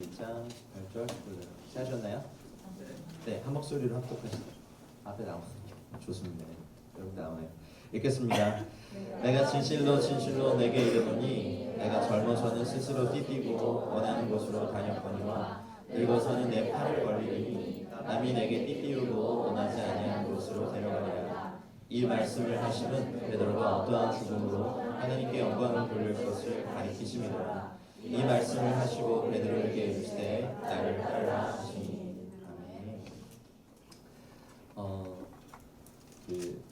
1장 8절 하셨나요? 네, 한 목소리로 합독하시죠. 앞에 나오네요. 좋습니다. 여기 나오네요. 읽겠습니다. 내가 진실로 진실로 내게 이르노니 내가 젊어서는 스스로 띠띠고 원하는 곳으로 다녔거니와 늙어서는 내 팔을 벌리니 남이 내게 띠띠우고 원하지 아니하는 곳으로 데려가리라. 이 말씀을 하시는 베드로가 어떠한 죽음으로 하나님께 영광을 돌릴 것을 가리키심이더라. 이 말씀을 하시고 베드로에게 이르시되 나를 따르라 하시니. 아멘. 그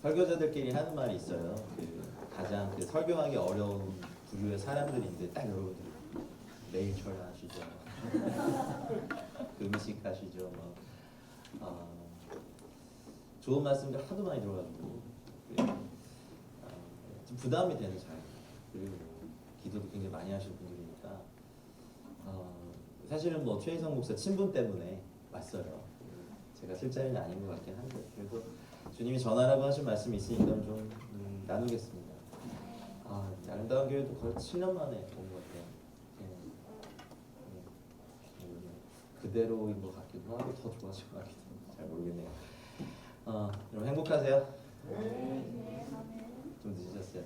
설교자들끼리 하는 말이 있어요. 가장 설교하기 어려운 부류의 사람들인데 딱 여러분들 매일 철야하시죠. 금식하시죠. 좋은 말씀들 하도 많이 들어가지고 좀 부담이 되는 잘 그리고 기도도 굉장히 많이 하시는 분들이니까 사실은 최희성 목사 친분 때문에 왔어요. 제가 쓸자리는 아닌 것 같긴 한데 그래도 주님이 전하라고 하신 말씀이 있으니까 좀 나누겠습니다. 아름다운 교회도 거의 7년 만에 온 것 같아요. 그대로인 것 같기도 하고 더 좋아진 것 같기도 하고 잘 모르겠네요. 여러분 행복하세요? 좀 늦으셨어요.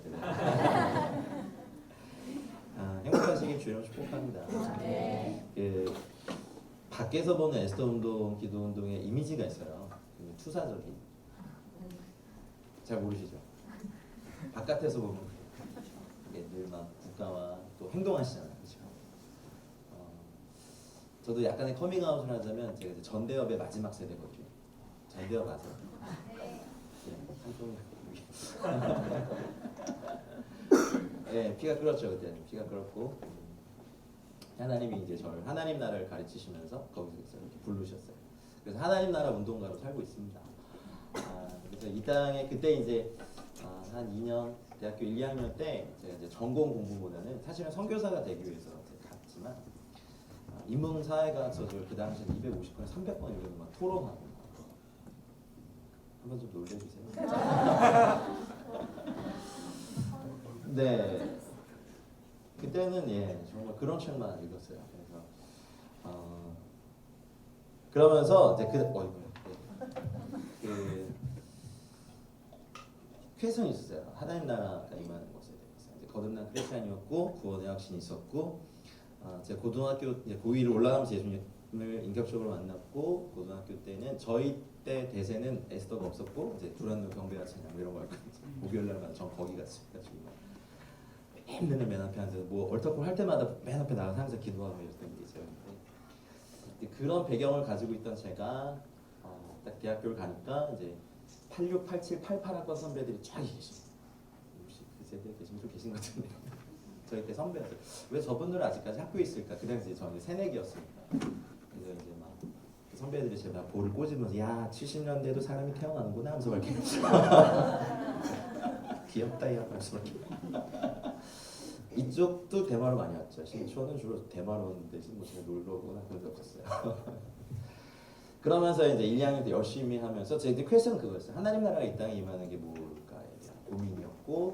행복하시길 주님 축복합니다. 밖에서 보는 에스더 운동, 기도 운동의 이미지가 있어요. 투사적인. 잘 모르시죠? 바깥에서 보면 늘 막 국가와 또 행동하시잖아요. 그렇죠? 저도 약간의 커밍아웃을 하자면 제가 이제 전대협의 마지막 세대거든요. 전대협 아세요? 네, 피가 끓었죠. 그때는 피가 끓었고 하나님이 이제 저를 하나님 나라를 가르치시면서 거기서 이렇게 부르셨어요. 그래서 하나님 나라 운동가로 살고 있습니다. 그래서 이 땅에 그때 이제 한 2년 대학교 1, 2학년 때 제가 이제 전공 공부보다는 사실은 선교사가 되기 위해서 갔지만 인문사회과학 서적을 그 당시에 250권, 300권 이런 막 토론하고 한번 좀 놀래주세요. 네, 그때는 정말 그런 책만 읽었어요. 그래서 그러면서 이제 퀘스천이 있었어요. 하나님 나라가 임하는 것에 대해서 이제 거듭난 크리스찬이었고 구원의 확신이 있었고 제가 고등학교 이제 고2로 올라가면서 예수님을 인격적으로 만났고 고등학교 때는 저희 때 대세는 에스더가 없었고 이제 두란노 경배와 찬양 이런 거 했거든요. 목요일날마다 전 거기 갔어요. 맨날 맨 앞에 앉아서 얼터콜 할 때마다 맨 앞에 나가서 항상 기도하고 이랬던 게 있었는데 그런 배경을 가지고 있던 제가 딱 대학교를 가니까 이제 86, 87, 88학번 선배들이 쫙 계십니다. 혹시 그 세대에 계신 분 계신 것 같은데 저희 때 선배들 왜 저분들은 아직까지 학교에 있을까? 그 당시에 저는 새내기였으니까 그래서 이제 막 그 선배들이 제가 볼을 꽂으면서 야 70년대도 사람이 태어나는구나 하면서 이렇게 귀엽다 야 하면서 이렇게 이쪽도 대마로 많이 왔죠. 신촌은 주로 대마로 오는데 지금 제가 놀러 오거나 그런 적 없었어요. 그러면서 이제 1, 2학년 때 열심히 하면서 제 퀘스천은 그거였어요. 하나님 나라가 이 땅에 임하는 게 뭘까에 대한 고민이었고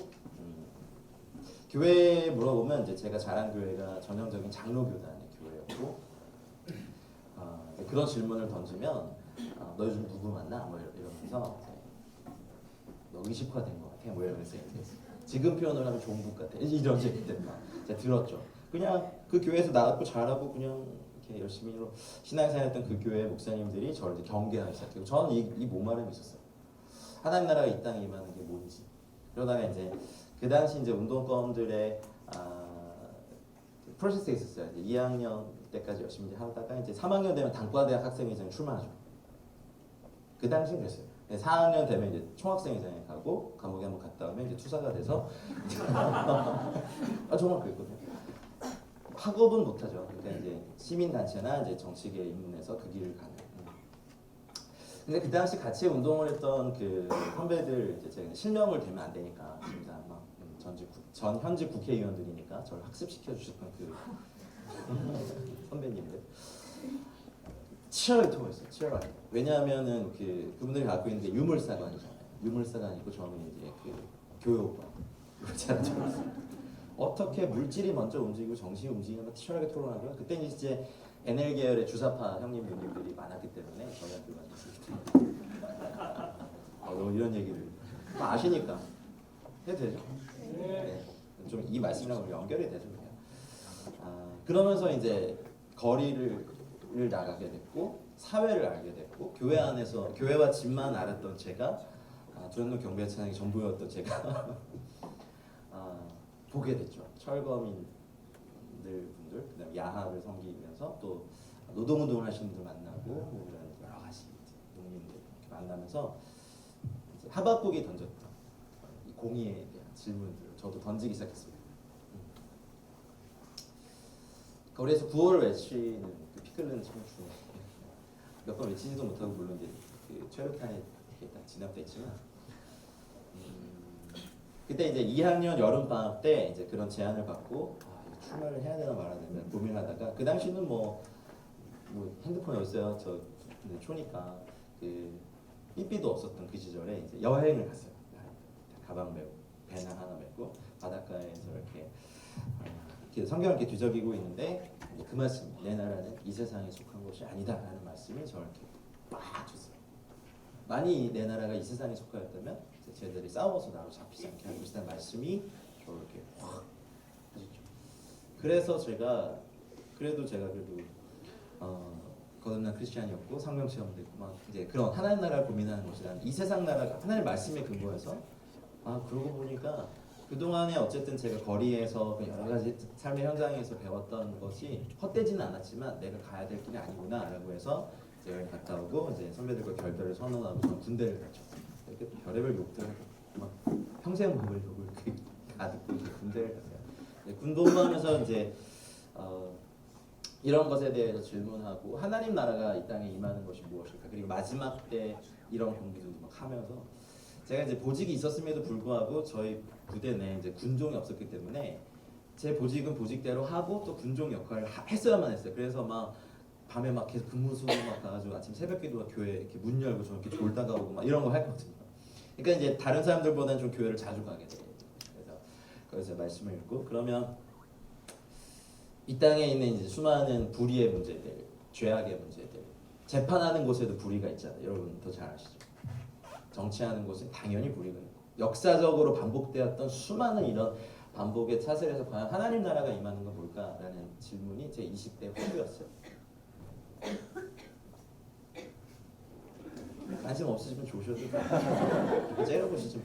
교회에 물어보면 이제 제가 자란 교회가 전형적인 장로교단의 교회였고 그런 질문을 던지면 너 요즘 누구 만나? 이러면서 너 의식화된 것 같아? 이러면서 지금 표현을 하면 종북 같아. 이런 식으로 제가 들었죠. 그냥 그 교회에서 나왔고 잘하고 그냥 이렇게 열심히 신앙생활했던 그 교회 목사님들이 저를 이제 경계하기 시작했고 저는 이 목마름이 있었어요. 하나님 나라가 이 땅에 임하는 게 뭔지. 그러다가 이제 그 당시 이제 운동권들의 프로세스가 있었어요. 이제 2학년 때까지 열심히 하다가 이제 3학년 되면 단과대학 학생회장에 출마하죠. 그 당시는 그랬어요. 4학년 되면 이제 총학생회장에 가고 감옥에 한번 갔다 오면 이제 투사가 돼서 정말 그랬거든요. 학업은 못하죠. 그러니까 이제 시민단체나 이제 정치계에 입문해서 그 길을 가는. 근데 그 당시 같이 운동을 했던 그 선배들 이제 제가 실명을 대면 안 되니까 진짜 막 전 현직 국회의원들이니까 저를 학습시켜 주셨던 그 선배님들 치열하게 통했어요. 치열하게. 왜냐하면은 그분들이 갖고 있는 게 유물사관이잖아요. 유물사관이 있고 저는 이제 그 교육관 잘 들었어요. 어떻게 물질이 먼저 움직이고 정신이 움직이는 걸 치열하게 토론하고요. 그때 이제 NL 계열의 주사파 형님 누님들이 많았기 때문에 저희 학교가 너 이런 얘기를 아시니까 해도 되죠? 네. 좀 이 말씀이랑 연결이 되죠. 그러면서 이제 거리를 나가게 됐고 사회를 알게 됐고 교회 안에서 교회와 집만 알았던 제가 두란노 경배찬양이 전부였던 제가 보게 됐죠. 철거민들 분들, 그다음 야합을 섬기면서 또 노동운동을 하시는 분들 만나고 여러 가지 농민들 만나면서 하박국이 던졌던 이 공의에 대한 질문들을 저도 던지기 시작했습니다. 거리에서 구호를 외치는 그 피클른 청춘 몇 번 외치지도 못하고 물론 이제 그 최루탄에 딱 진압됐지만 그때 이제 2학년 여름 방학 때 이제 그런 제안을 받고 출마를 해야 되나 말아야 되나 고민하다가 그 당시는 뭐 핸드폰이 어딨어요? 저 초니까 그 삐삐도 없었던 그 시절에 이제 여행을 갔어요. 가방 메고 배낭 하나 메고 바닷가에서 이렇게 성경을 이렇게 뒤적이고 있는데 그 말씀, 내 나라는 이 세상에 속한 것이 아니다라는 말씀이 저를 이렇게 빡 줬어요. 만이 내 나라가 이 세상에 속하였다면 쟤들이 싸워서 나로 잡히지 않게 할 것이라는 말씀이 저를 이렇게 확 하셨죠. 그래서 제가 그래도 거듭난 크리스찬이었고 성경 체험도 있고 막 이제 그런 하나님 나라를 고민하는 것이란 이 세상 나라가 하나님 말씀에 근거해서 그러고 보니까 그동안에 어쨌든 제가 거리에서 여러 가지 삶의 현장에서 배웠던 것이 헛되지는 않았지만 내가 가야 될 길이 아니구나라고 해서 제가 갔다 오고 이제 선배들과 결별을 선언하고 저는 군대를 갔죠. 이렇게 별의별 욕들 막 평생 먹을 욕을 다 듣고 이제 군대를 갔어요. 군 복무하면서 이제 이런 것에 대해서 질문하고 하나님 나라가 이 땅에 임하는 것이 무엇일까 그리고 마지막 때 이런 공부도 막 하면서 제가 이제 보직이 있었음에도 불구하고 저희 부대 내에 이제 군종이 없었기 때문에 제 보직은 보직대로 하고 또 군종 역할을 했어야만 했어요. 그래서 막 밤에 막 계속 근무소로 막 가가지고 아침 새벽기도 교회 이렇게 문 열고 저 이렇게 졸다가 오고 막 이런 거 했거든요. 그러니까 이제 다른 사람들보다는 좀 교회를 자주 가게 돼요. 그래서 거기서 말씀을 읽고 그러면 이 땅에 있는 이제 수많은 불의의 문제들, 죄악의 문제들, 재판하는 곳에도 불의가 있잖아요. 여러분 더 잘 아시죠? 정치하는 곳은 당연히 불의가 있고 역사적으로 반복되었던 수많은 이런 반복의 차슬에서 과연 하나님 나라가 임하는 건 뭘까라는 질문이 제 20대 후였어요. 관심 없으시면 조셔도 돼요. 째려보시지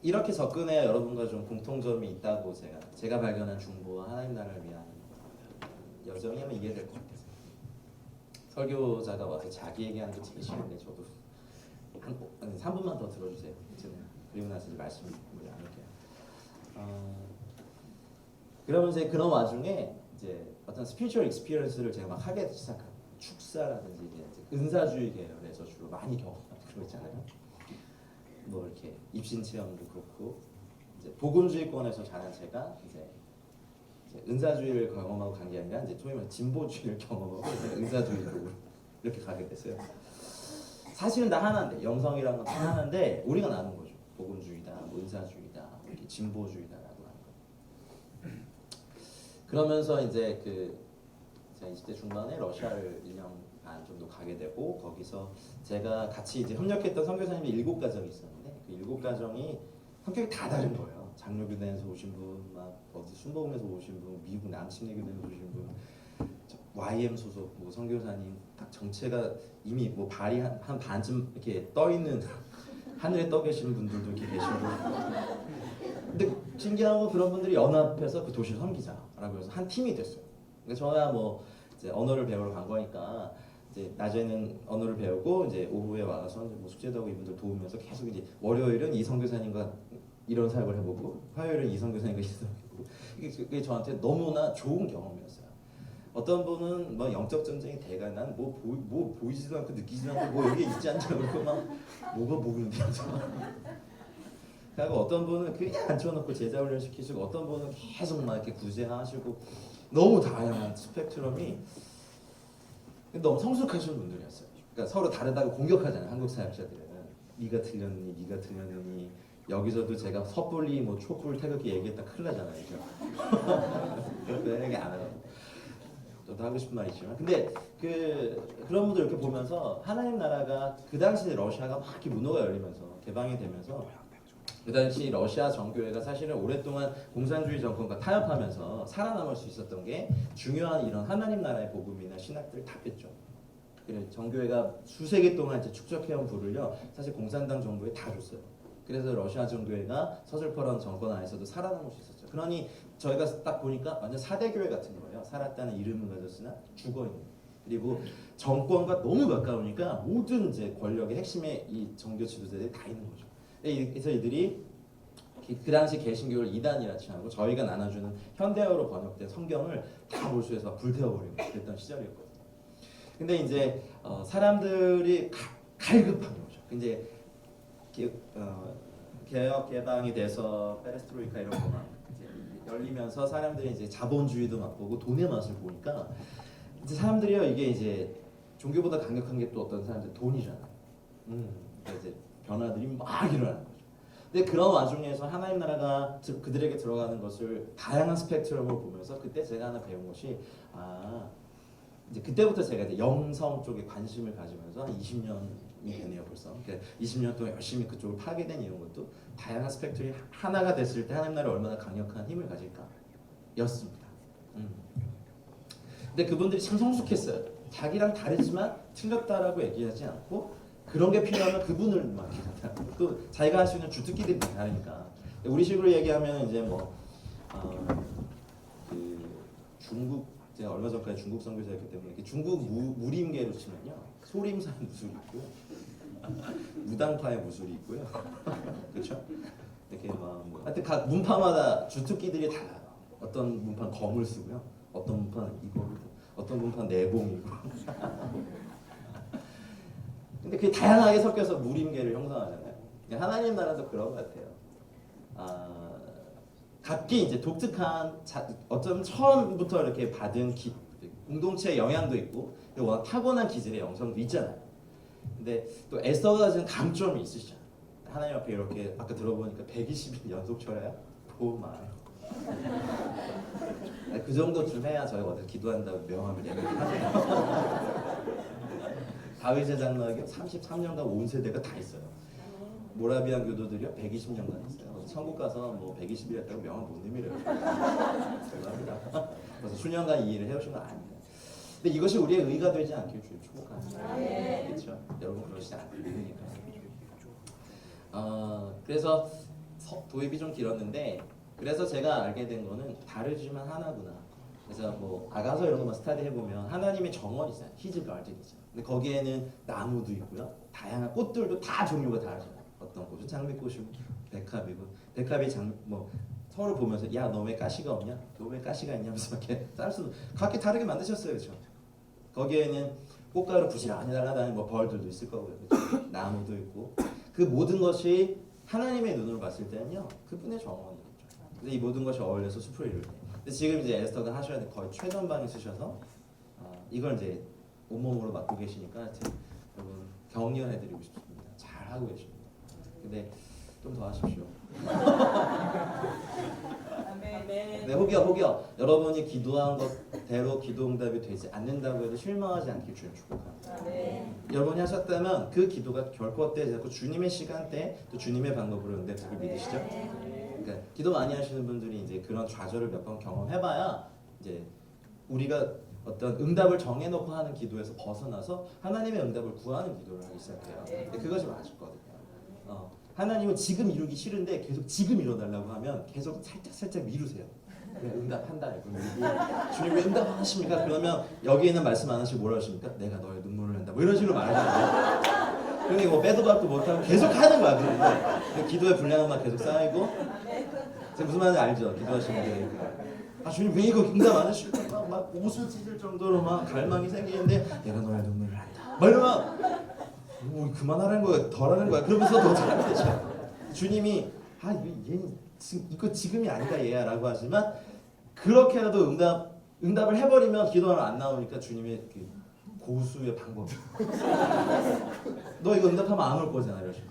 이렇게 접근해야 여러분과 좀 공통점이 있다고 제가 발견한 중보와 하나님 나라를 위한 여정이 하면 이게 될 것 같아요. 설교자가 와서 자기 얘기하는 게 되게 싫은데 저도 한 3분만 더 들어주세요. 그리고 나서 이제 말씀을 나눌게요. 그러면 이제 그런 와중에 이제 어떤 스피리추얼 익스피리언스를 제가 막 하게 시작한 축사라든지 이제 은사주의 계열에서 주로 많이 경험하는 그런 있잖아요. 뭐 이렇게 입신 체험도 그렇고 이제 복음주의권에서 자란 제가 이제 은사주의를 경험하고 간 게 아니라 이제 소위 말해 진보주의를 경험하고 은사주의로 이렇게 가게 됐어요. 사실은 다 하나인데 영성이라는 건 다 하나인데 우리가 나눈 거죠. 복음주의다, 뭐 은사주의다, 이렇게 진보주의다라고 하는 거. 그러면서 이제 제가 20대 중반에 러시아를 1년 반 정도 가게 되고 거기서 제가 같이 이제 협력했던 선교사님이 7가정이 있었는데 그 7가정이 성격이 다 다른 거예요. 장로교단에서 오신 분, 막 어디 순복음에서 오신 분, 미국 남침례교단에서 오신 분, YM 소속 뭐 선교사님 딱 정체가 이미 뭐 발이 한 반쯤 이렇게 떠 있는 하늘에 떠 계시는 분들도 이렇게 계시고. 근데 신기한 건 그런 분들이 연합해서 그 도시를 섬기자라고 해서 한 팀이 됐어요. 그러니까 저야 뭐 이제 언어를 배우러 간 거니까 이제 낮에는 언어를 배우고 이제 오후에 와서 뭐 숙제도 하고 이분들 도우면서 계속 이제 월요일은 이 선교사님과 이런 사역을 해보고 화요일은 이 선교사님과 이 사역을 해보고 이게 저한테 너무나 좋은 경험이었어요. 어떤 분은 뭐 영적 전쟁이 대가 난 뭐 보이지도 않고 느끼지도 않고 뭐 여기 있지 않냐 그러고 막 뭐가 보이는데 그리고 어떤 분은 그냥 앉혀놓고 제자 훈련 시키시고 어떤 분은 계속 막 이렇게 구제하시고 너무 다양한 스펙트럼이 너무 성숙하신 분들이었어요. 그러니까 서로 다르다고 공격하잖아요. 한국 사역자들은 네가 틀렸니, 네가 틀렸니, 여기서도 제가 섣불리 뭐 촛불 태극기 얘기했다 큰일 나잖아요. 그런 얘기 안 하고 저도 하고 싶은 말이지만 근데 그런 분들 이렇게 보면서 하나님 나라가 그 당시에 러시아가 막 이렇게 문호가 열리면서 개방이 되면서 그 당시 러시아 정교회가 사실은 오랫동안 공산주의 정권과 타협하면서 살아남을 수 있었던 게 중요한 이런 하나님 나라의 복음이나 신학들을 다 뺐죠. 정교회가 수세기 동안 이제 축적해온 부를요 사실 공산당 정부에 다 줬어요. 그래서 러시아 정교회가 서슬퍼런 정권 안에서도 살아남을 수 있었죠. 그러니 저희가 딱 보니까 완전 4대 교회 같은 거예요. 살았다는 이름은 가졌으나 죽어있는. 그리고 정권과 너무 가까우니까 모든 이제 권력의 핵심에 이 정교 지도자들이 다 있는 거죠. 그래서 이들이 그 당시 개신교를 이단이라 칭하고 저희가 나눠주는 현대어로 번역된 성경을 다 몰수해서 불태워버리고 그랬던 시절이었거든요. 근데 이제 사람들이 갈급한 거죠. 이제 개혁 개방이 돼서 페레스트로이카 이런 거만 열리면서 사람들이 이제 자본주의도 맛보고 돈의 맛을 보니까 이제 사람들이요 이게 이제 종교보다 강력한 게 또 어떤 사람들 돈이잖아요. 그러니까 이제 변화들이 막 일어나는 거죠. 근데 그런 와중에서 하나님 나라가 그들에게 들어가는 것을 다양한 스펙트럼을 보면서 그때 제가 하나 배운 것이 이제 그때부터 제가 이제 영성 쪽에 관심을 가지면서 한 20년이 되네요 벌써. 그러니까 20년 동안 열심히 그쪽을 파괴된 이런 것도 다양한 스펙트럼이 하나가 됐을 때 하나님 나라가 얼마나 강력한 힘을 가질까였습니다. 근데 그분들이 참 성숙했어요. 자기랑 다르지만 틀렸다라고 얘기하지 않고 그런 게 필요하면 그분을 맡기다. 또 자기가 할 수 있는 주특기들이 다르니까. 우리식으로 얘기하면 이제 중국 제가 얼마 전까지 중국 선교사였기 때문에 이렇게 중국 무림계로 치면요 소림사의 무술이 있고요, 무당파의 무술이 있고요, 그렇죠? 이렇게 하여튼 각 문파마다 주특기들이 달라요. 어떤 문파는 검을 쓰고요, 어떤 문파는 이거를, 어떤 문파는 내봉이고. 근데 그게 다양하게 섞여서 무림계를 형성하잖아요. 하나님 나라도 그런 것 같아요. 각기 이제 독특한 어쩌면 처음부터 이렇게 받은 공동체의 영향도 있고 워낙 타고난 기질의 영성도 있잖아요. 근데 또 에스더가 가진 강점이 있으시잖아요. 하나님 앞에 이렇게 아까 들어보니까 120일 연속 절해요? 고마워요. 그 정도쯤 해야 저희가 어디 기도한다고 명함을 내밀긴 하네요. 다윗의 장막에 33년간 온 세대가 다 있어요. 모라비안 교도들이요 120년간 있어요. 천국 가서 120일 했다고 명함 못 내밀어요. 죄송합니다. 그래서 수년간 이 일을 해오신 건 아닙니다. 근데 이것이 우리의 의가 되지 않길 주님 축복합니다. 그렇죠? 여러분 그러시지 않으니까. 그래서 도입이 좀 길었는데 그래서 제가 알게 된 거는 다르지만 하나구나. 그래서 아가서 이런 거만 스타디 해보면 하나님의 정원이 있잖아요. 히즈 가든이죠. 근데 거기에는 나무도 있고요. 다양한 꽃들도 다 종류가 다르잖아요. 어떤 꽃은 장미꽃이고 백합이고 백합이 서로 보면서 야 너 왜 가시가 없냐? 너 왜 가시가 있냐면서 이렇게 쌀 수도 각기 다르게 만드셨어요. 그렇죠? 거기에는 꽃가루 부시런히 날아다니는 벌들도 있을 거고요. 그렇죠? 나무도 있고 그 모든 것이 하나님의 눈으로 봤을 때는요 그분의 정원이겠죠. 근데 이 모든 것이 어울려서 숲을 이룰 때. 근데 지금 이제 에스더가 하셔야 될 거의 최전방에 쓰셔서 이걸 이제 온몸으로 맡고 계시니까 여러분 격려해드리고 싶습니다. 잘 하고 계십니다. 근데 좀 더 하십시오. 네, 혹여 여러분이 기도한 것대로 기도 응답이 되지 않는다고 해도 실망하지 않길 주님 축복합니다. 여러분이 하셨다면 그 기도가 결코 헛되지 않고 주님의 시간대 또 주님의 방법으로 응답될 걸 믿으시죠? 그러니까 기도 많이 하시는 분들이 이제 그런 좌절을 몇 번 경험해봐야 이제 우리가 어떤 응답을 정해놓고 하는 기도에서 벗어나서 하나님의 응답을 구하는 기도를 하기 시작해요. 근데 그것이 맞거든요. 하나님은 지금 이루기 싫은데 계속 지금 이뤄달라고 하면 계속 살짝 미루세요. 응답한다. 주님 왜 응답 안 하십니까? 그러면 여기 있는 말씀 안 하시고 뭐라 하십니까? 내가 너의 눈물을 한다. 이런 식으로 말하잖아요. 그러니 빼도 박도 못하고 계속 하는 거야. 그런데 기도의 분량만 계속 쌓이고 제가 무슨 말인지 알죠? 기도하시는 게 주님 왜 이거 응답 안 하실까? 막 옷을 찢을 정도로 막 갈망이 생기는데 내가 너의 눈물을 한다. 이러면 그만하라는 거야, 덜하는 거야. 그러면서 더 잘하면 되죠. 주님이 얘는 이거 지금이 아니다 얘야라고 하지만 그렇게라도 응답을 해버리면 기도하면 안 나오니까 주님의 그 고수의 방법. 너 이거 응답하면 안 올 거잖아 이러시고.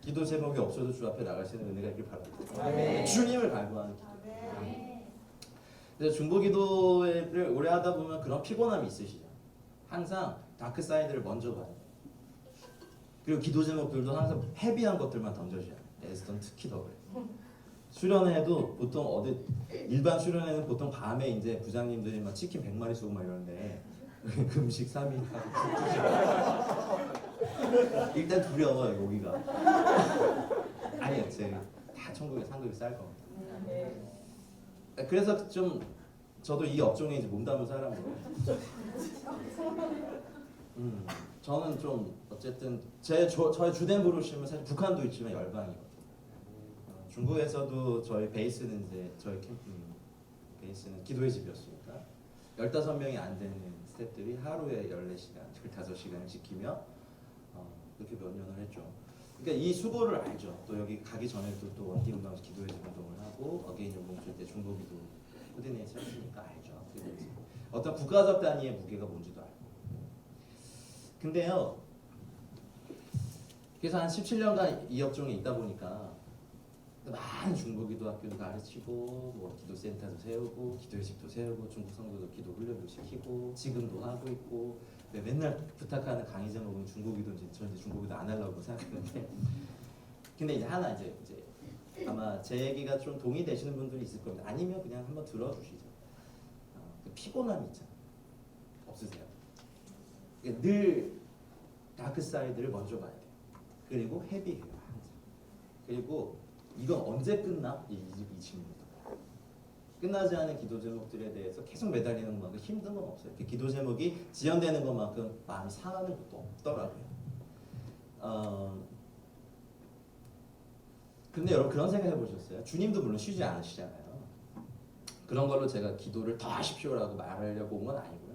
기도 제목이 없어도 주 앞에 나가시는 은혜가 있길 바랍니다. 아멘. 주님을 갈구하는 기도. 그래서 중보기도를 오래 하다 보면 그런 피곤함이 있으시죠. 항상 다크 사이드를 먼저 봐요. 그리고 기도 제목들도 항상 헤비한 것들만 던져줘요. 에스턴 특히 더 그래요. 수련회도 보통 일반 수련회는 보통 밤에 이제 부장님들이 막 치킨 100마리 쏘고 막 이러는데 금식 3일 하고 일단 두려워요 여기가. 아니요, 다 천국에 상급이 쌀 겁니다. 그래서 좀 저도 이 업종에 이제 몸담은 사람이에요. 저는 좀 어쨌든 저의 주된 부르심은 사실 북한도 있지만 열방이거든요. 중국에서도 저희 베이스는 이제 저희 베이스는 기도의 집이었으니까 15명이 안 되는 스태프들이 하루에 14시간, 15시간을 지키며 그렇게 몇 년을 했죠. 그러니까 이 수고를 알죠. 또 여기 가기 전에도 또 원기 운동에서 기도의 집 운동을 하고 어게인 연봉줄 때 중보기도 코디네이션 했으니까 알죠. 어떤 국가적 단위의 무게가 뭔지도 알고. 근데요, 그래서 한 17년간 이 업종에 있다 보니까 많은 중보기도 학교도 가르치고 뭐 기도센터도 세우고 기도의 집도 세우고 중국 성도도 기도 훈련도 시키고 지금도 하고 있고 맨날 부탁하는 강의 제목은 중보기도인지 저 이제 중보기도 안 하려고 생각했는데 근데 이제 하나 이제 아마 제 얘기가 좀 동의되시는 분들이 있을 겁니다. 아니면 그냥 한번 들어주시죠. 그 피곤함 있잖아요. 없으세요? 늘 다크 사이드를 먼저 봐야 돼요. 그리고 헤비해요 항상. 그리고 이건 언제 끝나? 이 질문도 끝나지 않은 기도 제목들에 대해서 계속 매달리는 것만큼 힘든 건 없어요. 기도 제목이 지연되는 것만큼 마음이 상하는 것도 없더라고요. 근데 여러분 그런 생각 해보셨어요? 주님도 물론 쉬지 않으시잖아요. 그런 걸로 제가 기도를 더 하십시오라고 말하려고 온 건 아니고요.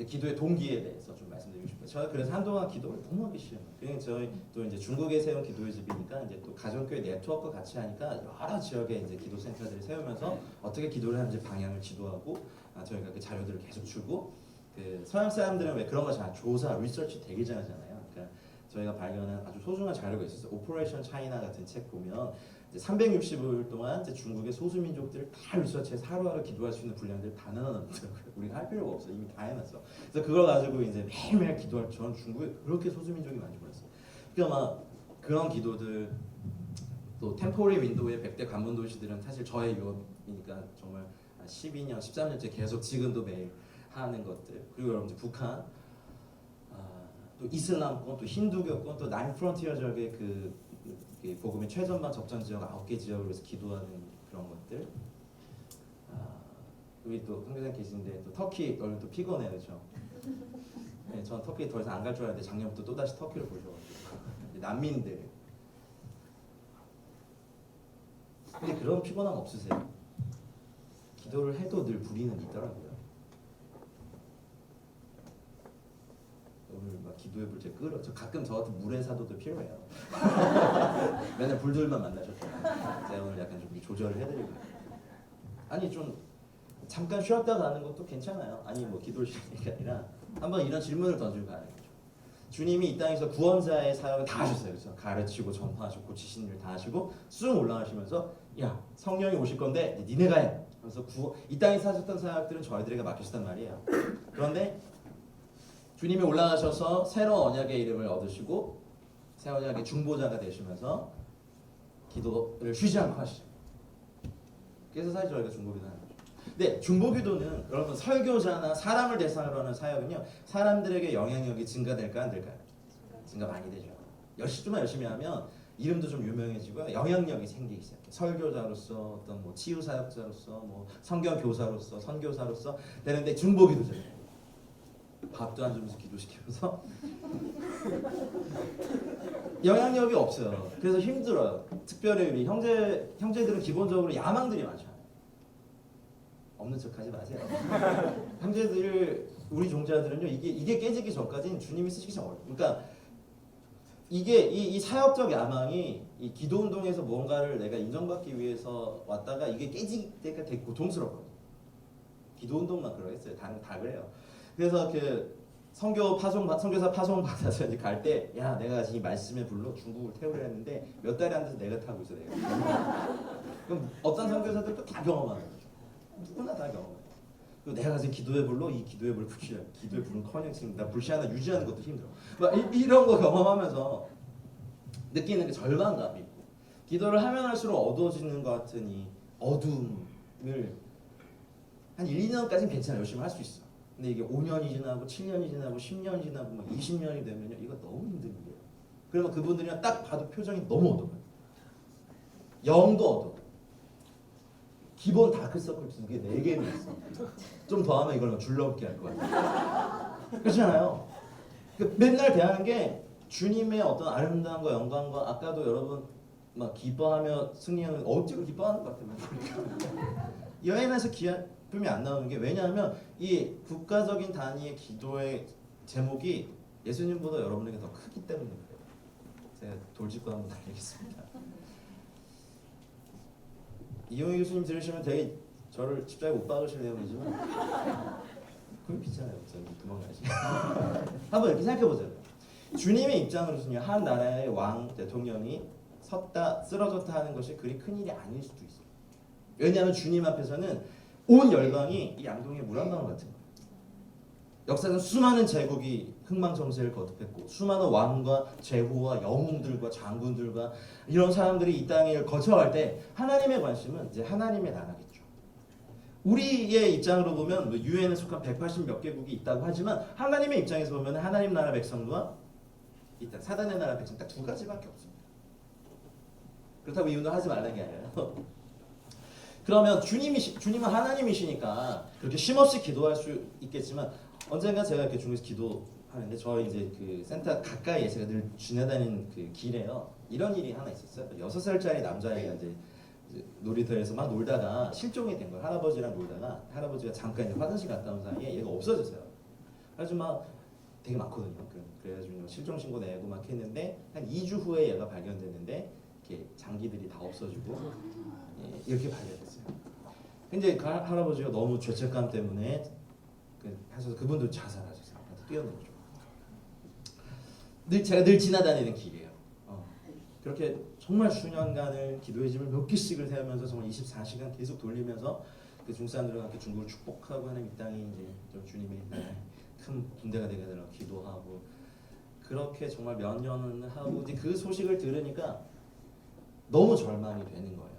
기도의 동기에 대해서 좀 말씀드리고 싶어요. 제가 그래서 한동안 기도를 너무 하기 싫어요. 저희 또 이제 중국에 세운 기도의 집이니까 이제 또 가정교회 네트워크 같이 하니까 여러 지역에 이제 기도 센터들을 세우면서 어떻게 기도를 하는지 방향을 지도하고 저희가 그 자료들을 계속 주고 그 서양 사람들은 왜 그런 거 잘 조사, 리서치 되게 잘하잖아요. 그러니까 저희가 발견한 아주 소중한 자료가 있었어요. 오퍼레이션 차이나 같은 책 보면 360일 동안 이제 중국의 소수민족들을 다 리서치해서 하루하루 기도할 수 있는 분량들을 다 나눠놨더라고요. 우리가 할 필요가 없어. 이미 다 해놨어. 그래서 그걸 가지고 이제 매일매일 기도할 전 중국에 그렇게 소수민족이 많이 몰랐어요. 그러니까 막 그런 기도들 또 템포리 윈도우의 100대 관문 도시들은 사실 저의 유업이니까 정말 12년, 13년째 계속 지금도 매일 하는 것들. 그리고 여러분들 북한 또 이슬람권, 또 힌두교권, 또 나인 프론티어 지역의 그 복음의 최전방 접전 지역 9개 지역을 위해서 기도하는 그런 것들. 우리 또 황교장 계신데 또 터키 오늘 또 피곤해요, 그렇죠? 네, 전 터키 더 이상 안 갈 줄 알았는데 작년부터 또 다시 터키를 보셔가지고 난민들. 근데 그런 피곤함 없으세요? 기도를 해도 늘 불의는 있더라고요. 오늘 막 기도의 불제 끌어. 저 가끔 저 같은 물의 사도도 필요해요. 맨날 불들만 만나셨잖아요. 제가 오늘 약간 좀 조절을 해드리고. 아니 좀 잠깐 쉬었다 가는 것도 괜찮아요. 아니 뭐 기도를 쉬는 게 아니라 한번 이런 질문을 던지고 가는 거죠. 주님이 이 땅에서 구원자의 사역을 다 하셨어요. 그래서 가르치고 전파하시고 고치신 일 다 하시고 쑥 올라가시면서 야 성령이 오실 건데 니네가 해. 그래서 이 땅에서 하셨던 사역들은 저희들에게 맡기셨단 말이에요. 그런데 주님이 올라가셔서 새로운 언약의 이름을 얻으시고 새 언약의 중보자가 되시면서 기도를 쉬지 않고 하시죠. 그래서 사실 저희가 중보기도 하는 거죠. 근데 중보기도는 여러분 설교자나 사람을 대상으로 하는 사역은요 사람들에게 영향력이 증가될까 안 될까요? 증가 많이 되죠. 좀만 열심히 하면 이름도 좀 유명해지고 영향력이 생기기 시작해요. 설교자로서 어떤 뭐 치유 사역자로서 뭐 성경 교사로서 선교사로서 되는데 중보기도잖아요. 밥도 안 주면서 기도시키면서 영향력이 없어요. 그래서 힘들어요. 특별히 우리 형제들은 기본적으로 야망들이 많잖아요. 없는 척하지 마세요. 형제들 우리 종자들은요 이게 깨지기 전까지는 주님이 쓰시기 전 어려워요. 그러니까 이게 이 사역적 야망이 이 기도 운동에서 뭔가를 내가 인정받기 위해서 왔다가 이게 깨질 때가 되게 고통스럽거든요. 기도 운동만 그러겠어요. 다른 다 그래요. 그래서 선교사 파송 받아서 이제 갈 때, 야 내가 지금 말씀의 불로 중국을 태우려 했는데 몇 달이 안 돼서 내가 타고 있어 내가. 그럼 어떤 선교사들도 다 경험하는 거죠. 누구나 다 경험해요. 그리고 내가 지금 기도의 불로 이 기도의 불을 붙이려, 기도의 불은커녕 지금 나 불씨 하나 유지하는 것도 힘들어. 막 이런 거 경험하면서 느끼는 게 절망감이 있고, 기도를 하면 할수록 어두워지는 것 같은 이 어둠을 한 1, 2년까지는 괜찮아, 열심히 할 수 있어. 근데 이게 5년이 지나고 7년이 지나고 10년이 지나고 막 20년이 되면요, 이거 너무 힘든 일이에요. 그러면 그분들이랑 딱 봐도 표정이 너무 어두워요. 영도 어두워. 기본 다크서클 2개, 4개는 있어. 좀 더 하면 이걸 줄넘기 할 거야. 그렇잖아요. 맨날 대하는 게 주님의 어떤 아름다움과 영광과, 아까도 여러분 막 기뻐하며 승리하는, 억지로 기뻐하는 것 같아요. 여행에서 기쁨이 안 나오는 게, 왜냐하면 이 국가적인 단위의 기도의 제목이 예수님보다 여러분에게 더 크기 때문에 그래요. 제가 돌직구 한번 달리겠습니다. 이용희 교수님 들으시면 되게 저를 집사에 못 박으실래요? 그러지만 그럼 귀찮아요. 저는 도망가야지. 한번 이렇게 생각해보세요. 주님의 입장으로서는요, 한 나라의 왕, 대통령이 섰다 쓰러졌다 하는 것이 그리 큰 일이 아닐 수도 있어요. 왜냐하면 주님 앞에서는 온 열방이 이 양동이의 물 한 방울 같은 거예요. 역사는 수많은 제국이 흥망성쇠를 거듭했고, 수많은 왕과 제후와 영웅들과 장군들과 이런 사람들이 이 땅을 거쳐갈 때 하나님의 관심은 이제 하나님의 나라겠죠. 우리의 입장으로 보면 유엔에 속한 180 몇 개국이 있다고 하지만, 하나님의 입장에서 보면 하나님 나라 백성과 일단 사단의 나라 백성 딱 2가지밖에 없습니다. 그렇다고 이 운동 하지 말라는 게 아니에요. 그러면 주님은 하나님이시니까 그렇게 쉼없이 기도할 수 있겠지만, 언젠가 제가 이렇게 중국에서 기도하는데, 저희 이제 그 센터 가까이에 제가 늘 지나다니는 그 길에요, 이런 일이 하나 있었어요. 6살짜리 남자애가 이제 놀이터에서 막 놀다가 실종이 된 거예요. 할아버지랑 놀다가 할아버지가 잠깐 이제 화장실 갔다 온 사이에 얘가 없어졌어요. 그래서 막 되게 많거든요. 그래가지고 실종 신고 내고 막 했는데, 한 2주 후에 얘가 발견됐는데 이렇게 장기들이 다 없어지고, 이렇게 발견됐어요. 근데 그 할아버지가 너무 죄책감 때문에 하셔서 그분도 자살하셨어요. 뛰어넘었죠. 제가 늘 지나다니는 길이에요. 그렇게 정말 수년간을 기도의 집을 몇 개씩을 세우면서 정말 24시간 계속 돌리면서 그 중산들과 함께 중국을 축복하고 하는 이 땅이 이제 좀 주님의 큰 군대가 되게 되라고 기도하고, 그렇게 정말 몇 년을 하고 이제 그 소식을 들으니까 너무 절망이 되는 거예요.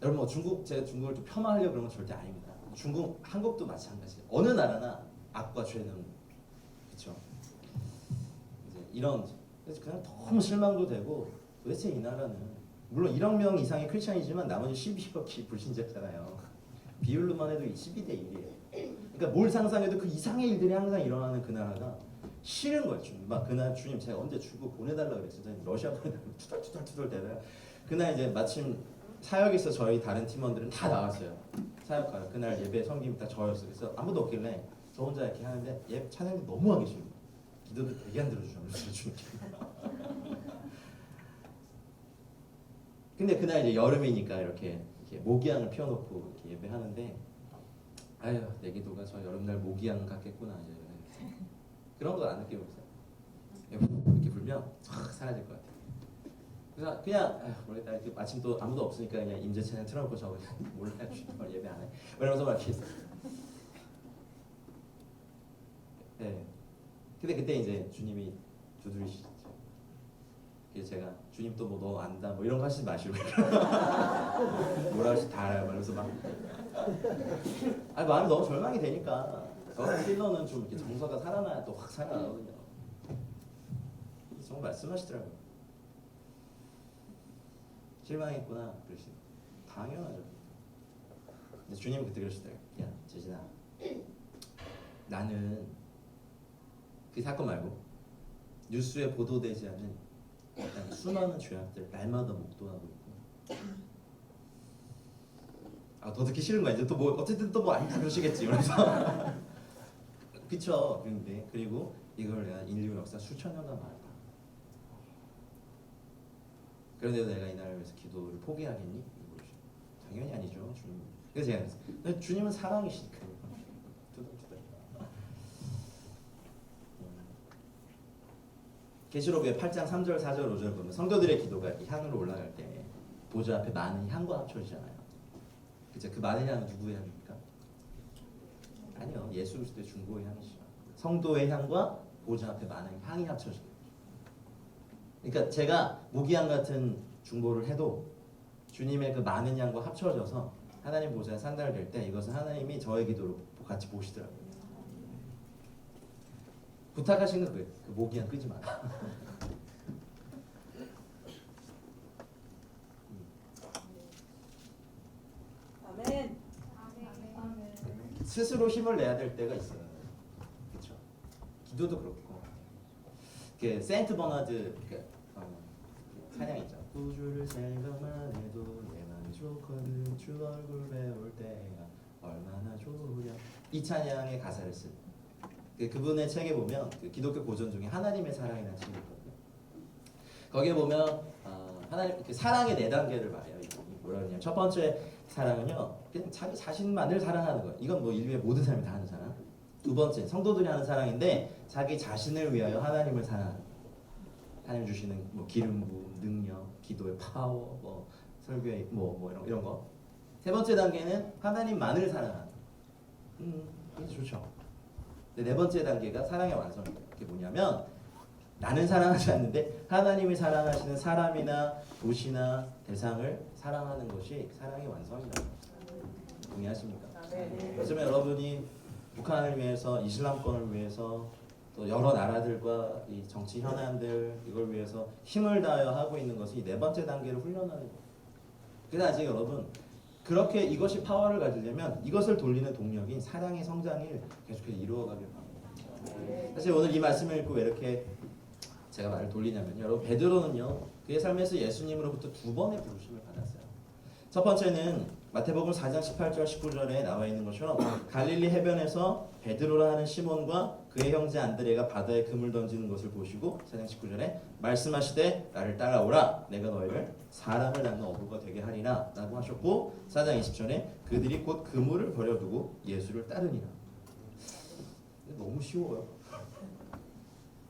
여러분 제가 중국을 좀 폄하하려고 그런 건 절대 아닙니다. 한국도 마찬가지예요. 어느 나라나 악과 죄는, 그렇죠. 이제 이런, 그래서 그냥 너무 실망도 되고, 도대체 이 나라는, 물론 1억 명 이상이 크리스찬이지만 나머지 12억이 불신자잖아요. 비율로만 해도 12대 1이에요. 그러니까 뭘 상상해도 그 이상의 일들이 항상 일어나는 그 나라가 싫은 거예요. 막 그날 주님 제가 언제 중국 보내달라고 그랬어요. 러시아 보내달라고 투덜투덜 대다가, 그날 이제 마침 사역에서 저희 다른 팀원들은 다 나왔어요. 사역하러. 그날 예배 섬김이 딱 저였어요. 그래서 아무도 없길래 저 혼자 이렇게 하는데 찬양이 너무 하기 싫은 거예요. 기도도 되게 안 들어주셔서 주님께. 근데 그날 이제 여름이니까 이렇게 모기향을 피워놓고 이렇게 예배하는데, 아유 내 기도가 저 여름날 모기향 같겠구나 이제 그런 거 안 느끼고 있어요. 이렇게 불면 확 사라질 것 같아요. 그래서 그냥 모르겠다, 이렇게 마침 또 아무도 없으니까 그냥 임재 찬양 틀어놓고 저 몰라요, 주님을 예배 안 해. 이러면서 막 이렇게 있어요. 네. 근데 그때 이제 주님이 두드리시죠. 그래서 제가 주님 또 뭐 너 안다 뭐 이런 거 하시지 마시고 뭐라 하시 다 알아요. 그래서 막 마음이 너무 절망이 되니까, 저 힐러는 좀 이렇게 정서가 살아나야 또 확 살아나거든요. 정말 말씀하시더라고요. 실망했구나 그러시죠. 당연하죠. 근데 주님은 그때 그러시더라고요. 야 재진아, 나는 그 사건 말고 뉴스에 보도되지 않은 수많은 죄악들 날마다 목도하고 있고, 더 듣기 싫은 거야. 이제 또 뭐 어쨌든 또 뭐 아니다 그러시겠지. 그래서 그쵸. 근데 그리고 이걸 내가 인류 역사 수천 년간 말했다. 그런데도 내가 이 나라를 위해서 기도를 포기하겠니? 당연히 아니죠, 주님. 그래서 제가 그랬어요. 주님은 사랑이시니까요. 계시록의 8장 3절, 4절, 5절 보면 성도들의 기도가 이렇게 향으로 올라갈 때 보좌 앞에 많은 향과 합쳐지잖아요. 그죠? 그 많은 향은 누구의 향입니까? 아니요, 예수 그리스도의 중보의 향이죠. 성도의 향과 보좌 앞에 많은 향이 합쳐지는 거죠. 그러니까 제가 무기향 같은 중보를 해도 주님의 그 많은 향과 합쳐져서 하나님 보좌에 상달될 때 이것은 하나님이 저의 기도로 같이 보시더라고요. 부탁하시는 거예요. 그 모기향 끄지 마라. 아멘. 스스로 힘을 내야 될 때가 있어요. 그렇죠? 기도도 그렇고. 그 세인트 버나드 찬양 있죠. 구주를 생각만 해도 내 맘이 좋거든. 주 얼굴 배울 때가 얼마나 좋으랴. 이 찬양의 가사를 쓴 그분의 책에 보면 그 기독교 고전 중에 하나님의 사랑이라는 책이 있거든요. 거기에 보면 하나님 그 사랑의 네 단계를 말해요. 이분이 뭐라 그러냐면 첫 번째 사랑은요, 그냥 자기 자신만을 사랑하는 거예요. 이건 뭐 인류의 모든 사람이 다 하는 사랑. 두 번째 성도들이 하는 사랑인데 자기 자신을 위하여 하나님을 사랑하는 거예요. 하나님 주시는 뭐 기름 부음, 능력, 기도의 파워, 뭐 설교의 뭐 이런 거. 세 번째 단계는 하나님만을 사랑하는. 이게 좋죠. 네 번째 단계가 사랑의 완성이에요. 그게 뭐냐면 나는 사랑하지 않는데 하나님이 사랑하시는 사람이나 도시나 대상을 사랑하는 것이 사랑의 완성이라는 거죠. 동의하십니까? 요즘에 여러분이 북한을 위해서, 이슬람권을 위해서, 또 여러 나라들과 이 정치 현안들 이걸 위해서 힘을 다하여 하고 있는 것이 네 번째 단계를 훈련하는 거예요. 그래서 아직 여러분 그렇게 이것이 파워를 가지려면 이것을 돌리는 동력인 사랑의 성장이 계속해서 이루어가길 바랍니다. 사실 오늘 이 말씀을 읽고 왜 이렇게 제가 말을 돌리냐면요, 여러분 베드로는요 그의 삶에서 예수님으로부터 두 번의 부르심을 받았어요. 첫 번째는 마태복음 4장 18절 19절에 나와 있는 것처럼 갈릴리 해변에서 베드로라 하는 시몬과 그의 형제 안드레가 바다에 그물 던지는 것을 보시고 4장 19절에 말씀하시되 나를 따라오라 내가 너희를 사람을 낳는 어부가 되게 하리라 라고 하셨고 4장 20절에 그들이 곧 그물을 버려두고 예수를 따르니라. 너무 쉬워요.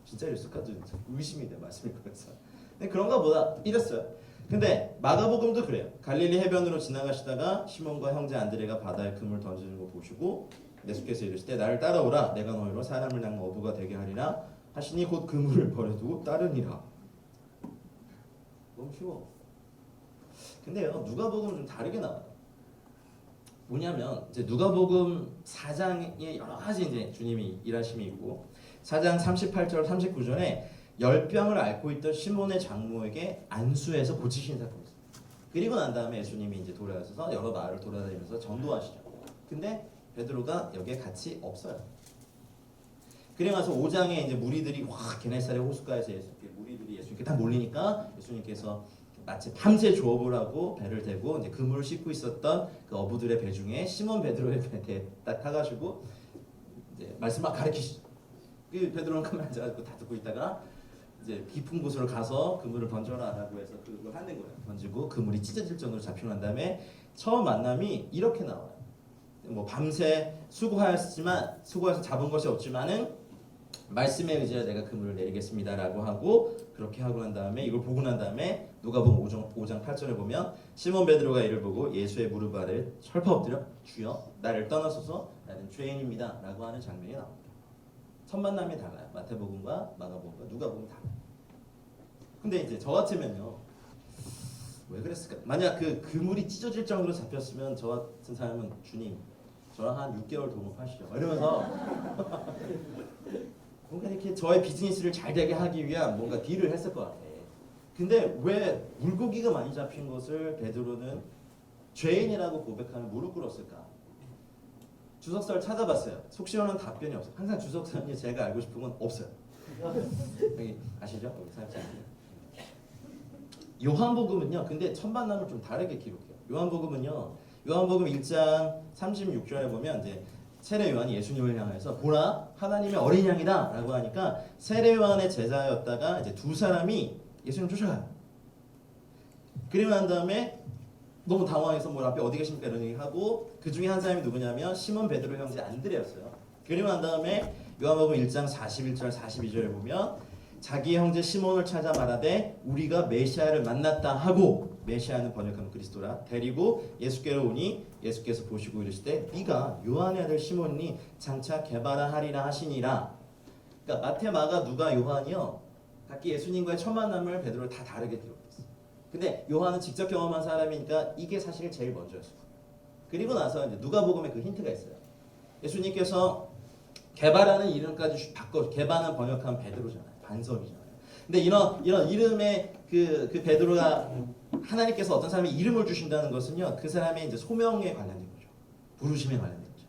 진짜 예수까지 의심이 돼 말씀이 그래서. 근데 그런가 보다 이랬어요. 근데 마가복음도 그래요. 갈릴리 해변으로 지나가시다가 시몬과 형제 안드레가 바다에 그물 던지는 거 보시고 예수께서 이르시되 나를 따라오라 내가 너희로 사람을 낳는 어부가 되게 하리라 하시니 곧 그물을 버려두고 따르니라. 너무 쉬워. 근데요 누가복음은 좀 다르게 나와요. 뭐냐면 이제 누가복음 4장에 여러 가지 이제 주님이 일하심이 있고 4장 38절 39절에 열병을 앓고 있던 시몬의 장모에게 안수해서 고치신 사건이 있어요. 그리고 난 다음에 예수님이 이제 돌아가셔서 여러 마을을 돌아다니면서 전도하시죠. 근데 베드로가 여기에 같이 없어요. 그리고 나서 5장에 이제 무리들이 게네사렛 호숫가에서 무리들이 예수님께 다 몰리니까 예수님께서 마치 밤새 조업을 하고 배를 대고 이제 그물을 싣고 있었던 그 어부들의 배 중에 시몬 베드로의 배에 딱 타가지고 이제 말씀 막 가르치시죠. 그 베드로는 가만히 앉아가지고 다 듣고 있다가 이제 깊은 곳으로 가서 그물을 던져라라고 해서 그걸 하는 거예요. 던지고 그물이 찢어질 정도로 잡히고 난 다음에 처음 만남이 이렇게 나와요. 뭐 밤새 수고해서 잡은 것이 없지만은 말씀에 의지하여 내가 그물을 내리겠습니다라고 하고 그렇게 하고 난 다음에 이걸 보고 난 다음에 누가복음 5장 8절에 보면 시몬 베드로가 이를 보고 예수의 무릎 아래 철퍼 엎드려 주여 나를 떠나소서 나는 죄인입니다라고 하는 장면이 나옵니다. 첫 만남이 달라요. 마태복음과 마가복음과 누가복음 달라요. 근데 이제 저 같으면요 왜 그랬을까? 만약 그 그물이 찢어질 정도로 잡혔으면 저 같은 사람은 주님 저랑 한 6개월 동업하시죠 이러면서 뭔가 이렇게 저의 비즈니스를 잘 되게 하기 위한 뭔가 딜을 했을 것 같아. 근데 왜 물고기가 많이 잡힌 것을 베드로는 죄인이라고 고백하며 무릎 꿇었을까? 주석사를 찾아봤어요. 속 시원한 답변이 없어요. 항상 주석사는 제가 알고 싶은 건 없어요. 여기 아시죠? 여기 사역자님. 요한복음은요. 근데 첫 만남을 좀 다르게 기록해요. 요한복음 1장 36절에 보면 이제 세례 요한이 예수님을 향해서 보라 하나님의 어린 양이다라고 하니까 세례 요한의 제자였다가 이제 두 사람이 예수님 쫓아가요. 그리고 난 다음에 너무 당황해서 뭐 앞에 어디 계십니까 이런 얘기 하고 그 중에 한 사람이 누구냐면 시몬 베드로 형제 안드레였어요. 그리고 난 다음에 요한복음 1장 41절 42절에 보면 자기 형제 시몬을 찾아 말하되 우리가 메시아를 만났다 하고, 메시아는 번역하면 그리스도라, 데리고 예수께로 오니 예수께서 보시고 이르시되 네가 요한의 아들 시몬이 장차 개바라 하리라 하시니라. 그러니까 마태, 마가, 누가, 요한이요 각기 예수님과의 첫 만남을 베드로를 다 다르게 기록했어요. 근데 요한은 직접 경험한 사람이니까 이게 사실 제일 먼저였어요. 그리고 나서 이제 누가복음에 그 힌트가 있어요. 예수님께서 개바라는 이름까지 바꿔, 개바는 번역하면 베드로잖아요. 반석이잖아요. 근데 이런 이름의 그 베드로가 하나님께서 어떤 사람의 이름을 주신다는 것은요, 그 사람의 이제 소명에 관련된 거죠. 부르심에 관련된 거죠.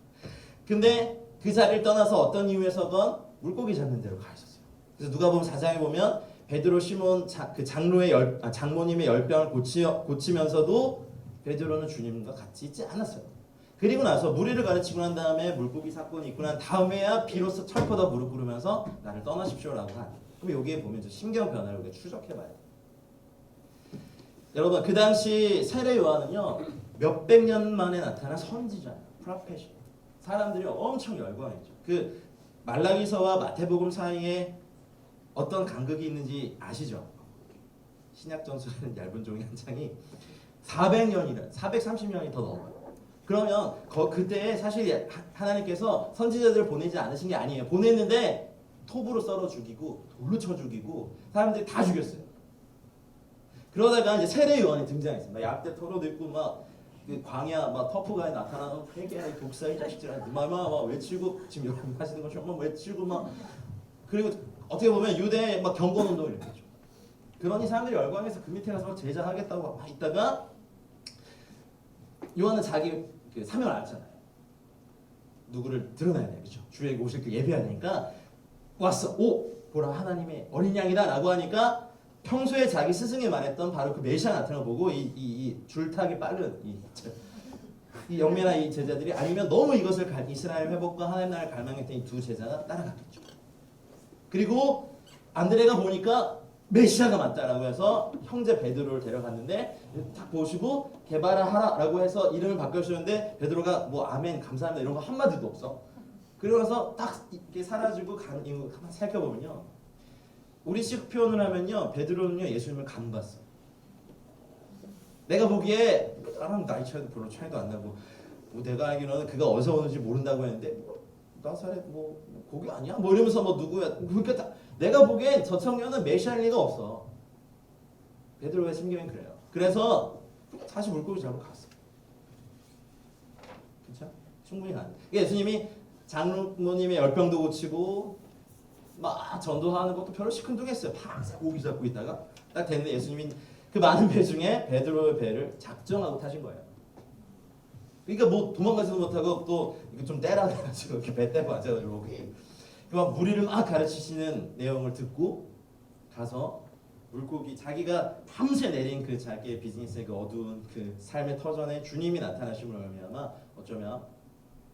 근데 그 자리를 떠나서 어떤 이유에서건 물고기 잡는 데로 가 있었어요. 그래서 누가복음 4장에 보면 베드로, 시몬, 그 장모님의 열병을 고치면서도 베드로는 주님과 같이 있지 않았어요. 그리고 나서 무리를 가르치고 난 다음에 물고기 사건이 있고 난 다음에야 비로소 철퍼덕 무릎 꿇으면서 나를 떠나십시오라고 한. 그럼 여기에 보면 심경 변화를 우리가 추적해봐야 돼요. 여러분, 그 당시 세례 요한은요 몇백 년 만에 나타난 선지자예요. 프로페시. 사람들이 엄청 열광했죠. 그 말라기서와 마태복음 사이에 어떤 간극이 있는지 아시죠? 신약 전서에는 얇은 종이 한 장이 400년이라 430년이 더 넘어요. 그러면 그때 사실 하나님께서 선지자들을 보내지 않으신 게 아니에요. 보냈는데 톱으로 썰어 죽이고 돌로 쳐 죽이고 사람들이 다 죽였어요. 그러다가 이제 세례 요한이 등장했습니다. 약대 토로도 있고 막 그 광야 막 터프가에 나타나는 회개의 독사 이 자식들한테 막 외치고 지금 여러분 하시는 것처럼 막 외치고 막, 그리고 어떻게 보면 유대에 막 경건 운동을 일으켰죠. 그러니 사람들이 열광해서 그 밑에 가서 제자하겠다고 막 있다가 요한은 자기 그 사명을 알잖아요. 누구를 드러나야 돼요, 그렇죠? 주에게 오실 그 예배해야 되니까 왔어. 오, 보라 하나님의 어린 양이다라고 하니까 평소에 자기 스승이 말했던 바로 그 메시아 나타나는 거 보고 이 줄타기 빠른 이 영매나 이 제자들이, 아니면 너무 이것을 이스라엘 회복과 하나님 나라를 갈망했던 이 두 제자가 따라갔겠죠. 그리고 안드레가 보니까 메시아가 맞다라고 해서 형제 베드로를 데려갔는데 딱 보시고 개바라 하라라고 해서 이름을 바꿔주셨는데 베드로가 뭐 아멘 감사합니다 이런 거 한마디도 없어. 그러고 나서 딱 이렇게 사라지고 간 이유 한번 살펴보면요, 우리식 표현을 하면요, 베드로는요 예수님을 감봤어. 내가 보기에 나랑 나이 차이도 별로 차이도 안 나고, 뭐 내가 알기로는 그가 어디서 오는지 모른다고 했는데 뭐, 나사렛 뭐 거기 아니야? 뭐 이러면서 뭐 누구야? 그러니까 내가 보기엔 저 청년은 메시아일 리가 없어. 베드로의 심경은 그래요. 그래서 다시 물고기 잡으러 갔어. 그렇죠? 충분히 가능. 예수님이 장로님의 열병도 고치고 막 전도하는 것도 별로 시큰둥했어요. 항상 고기 잡고 있다가 딱 됐는데 예수님이 그 많은 배 중에 베드로의 배를 작정하고 타신 거예요. 그러니까 뭐 도망가지도 못하고 또 이거 좀 떼라가지고 이렇게 배 떼고 앉아가지고 그 무리를 막 가르치시는 내용을 듣고 가서 물고기, 자기가 밤새 내린 그 자기의 비즈니스의 그 어두운 그 삶의 터전에 주님이 나타나심을 말미암아 어쩌면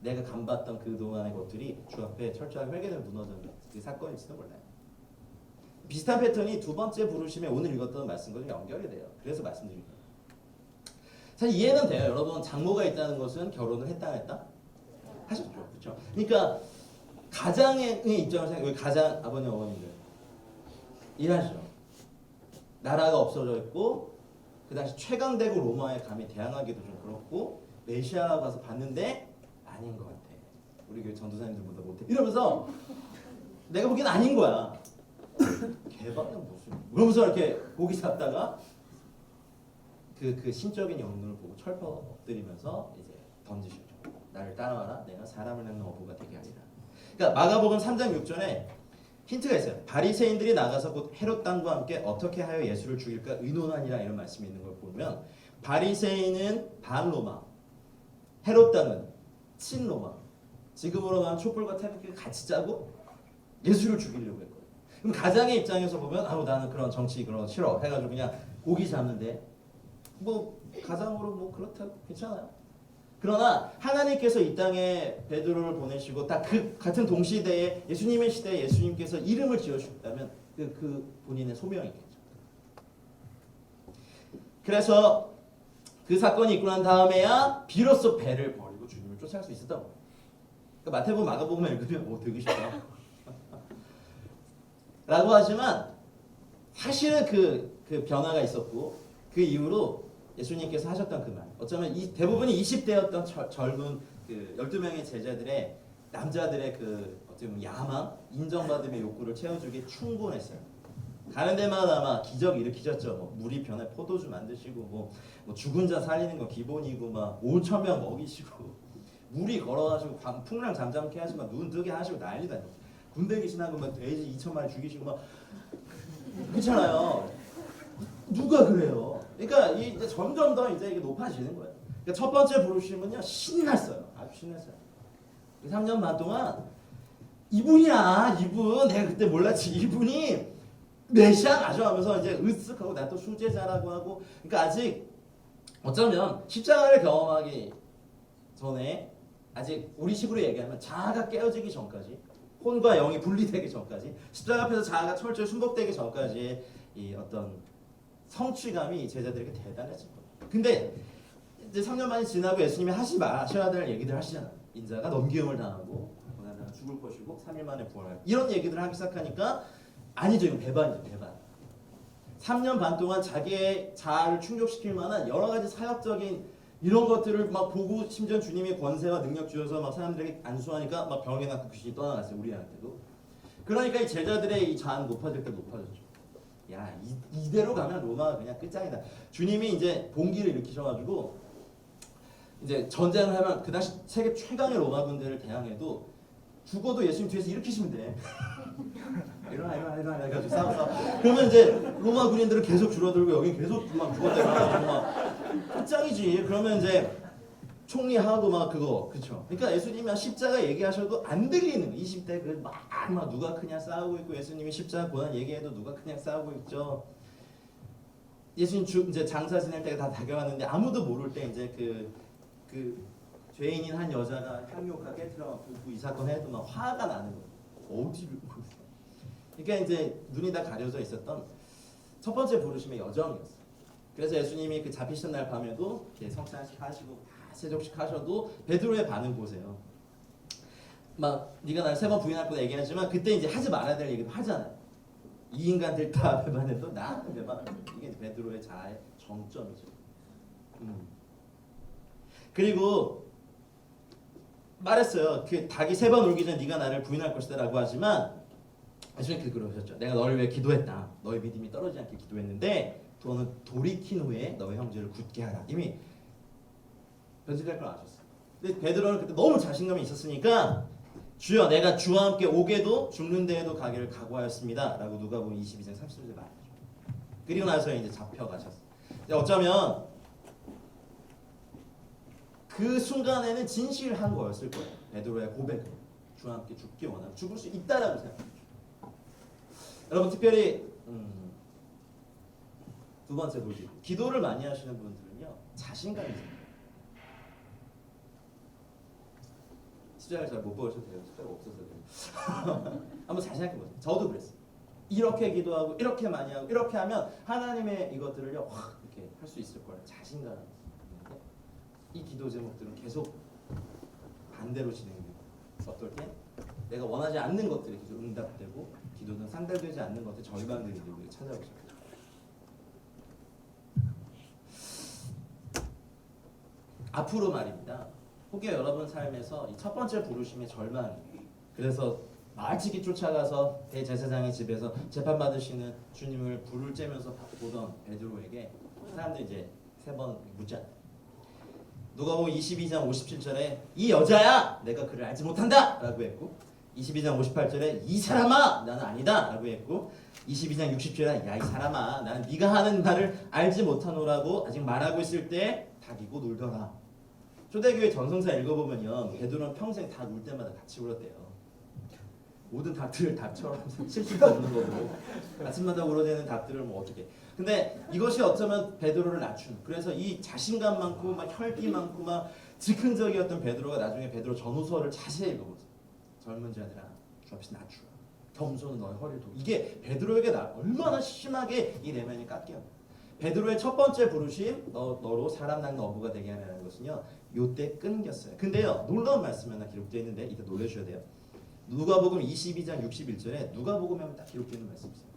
내가 감봤던 그 동안의 것들이 주 앞에 철저하게 회개를 무너졌는 그 사건일지도 몰라요. 비슷한 패턴이 두 번째 부르심에 오늘 읽었던 말씀과 좀 연결이 돼요. 그래서 말씀드린 거예요. 사실 이해는 돼요. 여러분, 장모가 있다는 것은 결혼을 했다 안 했다? 하셨죠. 그렇죠? 그러니까 가장의 입장에서 여기 가장 아버님 어머님들 일하시죠. 나라가 없어져 있고 그 당시 최강대국 로마에 감히 대항하기도 좀 그렇고 메시아 가서 봤는데 아닌 것 같아. 우리 교회 전도사님들보다 못해. 이러면서 내가 보기엔 아닌 거야. 개발은 무슨? 그러면서 이렇게 고기 잡다가 그 신적인 영혼을 보고 철퍼 엎드리면서 이제 던지시죠. 나를 따라와라. 내가 사람을 낳는 어부가 되게 하리라. 그러니까 마가복음 3장 6절에 힌트가 있어요. 바리새인들이 나가서 곧 헤롯 당과 함께 어떻게 하여 예수를 죽일까 의논하니라 이런 말씀이 있는 걸 보면 바리새인은 반로마, 헤롯 당은 친로마. 지금으로 말하면 촛불과 태극기를 같이 짜고 예수를 죽이려고 했거든요. 그럼 가장의 입장에서 보면 나는 그런 정치 그런 거 싫어 해가지고 그냥 고기 잡는데 뭐 가장으로 뭐 그렇다고 괜찮아요. 그러나 하나님께서 이 땅에 베드로를 보내시고 딱 그 같은 동시대에 예수님의 시대에 예수님께서 이름을 지어주셨다면 그 본인의 소명이겠죠. 그래서 그 사건이 있고 난 다음에야 비로소 배를 버리고 주님을 쫓아갈 수 있었다고. 그러니까 마태복음, 마가복음만 읽으면 되게 쉽다. 라고 하지만 사실은 그 변화가 있었고 그 이후로 예수님께서 하셨던 그 말, 어쩌면 대부분이 20대였던 젊은 그 12명의 제자들의 남자들의 그 어떻게 보면 야망, 인정받음의 욕구를 채워주기에 충분했어요. 가는 데마다 막 기적 일으키셨죠. 뭐 물이 변해 포도주 만드시고 뭐 죽은 자 살리는 거 기본이고 막 5천 명 먹이시고 물이 걸어가지고 풍랑 잠잠케 하시고 눈 뜨게 하시고 난리다. 군대 귀신하고 막 돼지 2천 마리 죽이시고 막 그렇잖아요. 누가 그래요? 그러니까 이제 점점 더 이제 이게 높아지는 거예요. 그러니까 첫 번째 부르심은요 신났어요. 아주 신났어요. 3년 반 동안 이분이야 이분 내가 그때 몰랐지 이분이 메시아 맞아 하면서 이제 으쓱하고 나 또 수제자라고 하고 그러니까 아직 어쩌면 십자가를 경험하기 전에 아직 우리 식으로 얘기하면 자아가 깨어지기 전까지 혼과 영이 분리되기 전까지 십자가 앞에서 자아가 철저히 순복되기 전까지의 이 어떤 성취감이 제자들에게 대단했을 거예요. 근데 이제 3년 만이 지나고 예수님이 하지 마셔야 될 얘기들 하시잖아요. 인자가 넘기움을 당하고 고난당하 죽을 것이고 3일 만에 부활할 이런 얘기들을 하기 시작하니까 아니죠. 이건 배반이죠. 배반. 3년 반 동안 자기의 자아를 충족시킬 만한 여러 가지 사역적인 이런 것들을 막 보고 심지어 주님이 권세와 능력 주셔서 막 사람들에게 안수하니까 막 병에 낳고 귀신이 떠나갔어요. 우리한테도. 그러니까 이 제자들의 이 자아는 높아질 때 높아졌죠. 야 이대로 가면 로마가 그냥 끝장이다. 주님이 이제 봉기를 일으키셔가지고 이제 전쟁을 하면 그 당시 세계 최강의 로마 군대를 대항해도 죽어도 예수님 뒤에서 일으키시면 돼. 일어나 해가지고 싸워. 그러면 이제 로마 군인들은 계속 줄어들고 여기 계속 막 죽었다가 막 끝장이지. 그러면 이제 총리하고 막 그거 그쵸. 그러니까 예수님이 십자가 얘기하셔도 안 들리는 20대 그 막 누가 크냐 싸우고 있고 예수님이 십자가 고난 얘기해도 누가 크냐 싸우고 있죠. 예수님 이제 장사 지낼 때가 다 다가왔는데 아무도 모를 때 이제 그 죄인인 한 여자가 향유가 깨트려 이 사건 해도 막 화가 나는 거예요. 어디를 그러니까 이제 눈이 다 가려져 있었던 첫 번째 부르심의 여정이었어요. 그래서 예수님이 그 잡히신 날 밤에도 성찬식 하시고 다 세족식 하셔도 베드로의 반응 보세요. 막 네가 날 3번 부인할 거다 얘기하지만 그때 이제 하지 말아야 될 얘기도 하잖아요. 이 인간들 다 배반해도 나는 배반할 거야. 이게 베드로의 자아의 정점이죠. 그리고 말했어요. 그 닭이 3번 울기 전에 네가 나를 부인할 것이다라고 하지만 예수님께서 그러셨죠. 내가 너를 위해 기도했다. 너의 믿음이 떨어지지 않게 기도했는데 너는 돌이킨 후에 너의 형제를 굳게 하라. 이미 변질될 걸 아셨어요. 근데 베드로는 그때 너무 자신감이 있었으니까 주여 내가 주와 함께 오게도 죽는 데에도 가기를 각오하였습니다. 라고 누가복음 22장 30절에 말하죠. 그리고 나서 이제 잡혀가셨어요. 어쩌면 그 순간에는 진실한 거였을 거예요. 베드로의 고백은 주와 함께 죽기 원하고 죽을 수 있다라고 생각합니다. 여러분 특별히 두 번째 보지 기도를 많이 하시는 분들은요 자신감이 있어요. 숫자를 잘 못 보셔도 돼요. 숫자가 없어서 그래요. 한번 잘 생각해 보세요. 저도 그랬어요. 이렇게 기도하고 이렇게 많이 하고 이렇게 하면 하나님의 이것들을요 확 이렇게 할 수 있을 거라는 자신감이 있는데 이 기도 제목들은 계속 반대로 진행돼요. 어떨 때 내가 원하지 않는 것들이 계속 응답되고 기도는 상달되지 않는 것들 절망들이 우리가 찾아오죠. 앞으로 말입니다. 혹여 여러분 삶에서 이 첫 번째 부르심의 절망이 그래서 마을치기 쫓아가서 대제사장의 집에서 재판받으시는 주님을 불을 쬐면서 보던 베드로에게 사람들이 이제 3번 묻잖아요. 누가복음 22장 57절에 이 여자야 내가 그를 알지 못한다 라고 했고 22장 58절에 이 사람아 나는 아니다 라고 했고 22장 60절에 야 이 사람아 나는 네가 하는 말을 알지 못하노라고 아직 말하고 있을 때 닭이고 놀더라. 초대교회 전성사 읽어보면요 베드로는 평생 닭 울 때마다 같이 울었대요. 모든 닭들을 닭처럼 실수도 없는 거고 아침마다 울어대는 닭들을 뭐 어떻게 근데 이것이 어쩌면 베드로를 낮추는 그래서 이 자신감 많고 막 혈기 많고 막 즉흥적이었던 베드로가 나중에 베드로 전후서를 자세히 읽어보세요. 젊은 자들아 주 앞에서 낮추라 겸손은 너의 허리를 도 이게 베드로에게 얼마나 심하게 이 내면이 깎여. 베드로의 첫 번째 부르심 너로 사람 낳는 어부가 되게 하라는 것은요 요때 끊겼어요. 근데요 놀라운 말씀이 하나 기록되어 있는데 이때 놀라셔야 돼요. 누가복음 22장 61절에 누가복음에 하면 딱 기록되는 말씀이 있어요.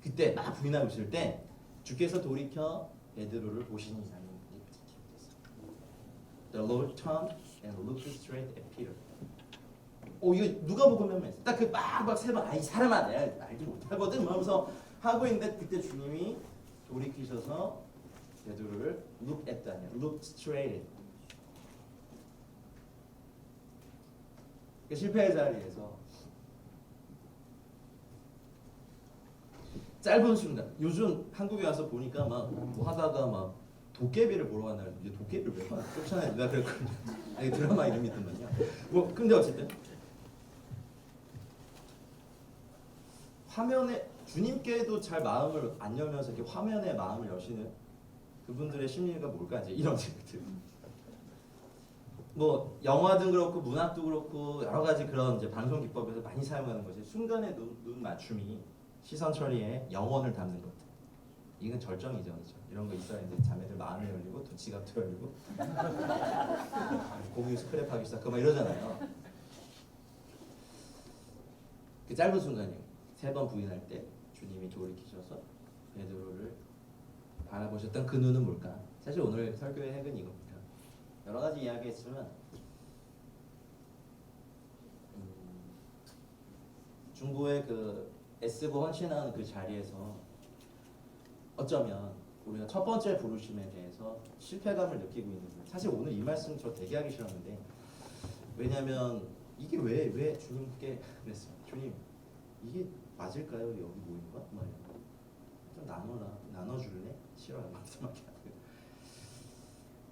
그때 막 부인하고 있을 때 주께서 돌이켜 베드로를 보시니라는 게 기록됐어요. The Lord turned and looked straight at Peter. 이거 누가복음에 하면 있어요. 딱그 빡빡 세 번 이 사람아 내가 알지 못하거든 하면서 하고 있는데 그때 주님이 돌이키셔서 베드로를 look at 아니야. look straight. 그 실패의 자리에서 짧은 순간 요즘 한국에 와서 보니까 막 뭐 하다가 막 도깨비를 보러 간다 이제 도깨비를 왜 봐? 쫓아내 내가 그랬거든요. 아니 드라마 이름이 있던만요. 뭐 근데 어쨌든 화면에 주님께도 잘 마음을 안 열면서 이렇게 화면에 마음을 여시는 그분들의 심리가 뭘까 이제 이런 생각들. 뭐 영화도 그렇고 문학도 그렇고 여러 가지 그런 이제 방송 기법에서 많이 사용하는 것이 순간의 눈 맞춤이 시선 처리에 영혼을 담는 것들. 이건 절정이죠, 그렇죠? 이런 거 있어야 이제 자매들 마음이 열리고 또 지갑도 열리고 공유 스크랩하기 시작하고 막 이러잖아요. 그 짧은 순간이요. 3번 부인할 때 주님이 돌이키셔서 베드로를 바라보셨던 그 눈은 뭘까? 사실 오늘 설교의 핵은 이겁니다. 여러 가지 이야기했지만 중고의 그 애쓰고 헌신하는 그 자리에서 어쩌면 우리가 첫 번째 부르심에 대해서 실패감을 느끼고 있는 거예요. 사실 오늘 이 말씀 저 되게 하기 싫었는데 왜냐면 이게 왜 주님께 그랬어요. 주님 이게 맞을까요? 여기 모이는 거? 좀 나눠줄래? 싫어요. 말씀하기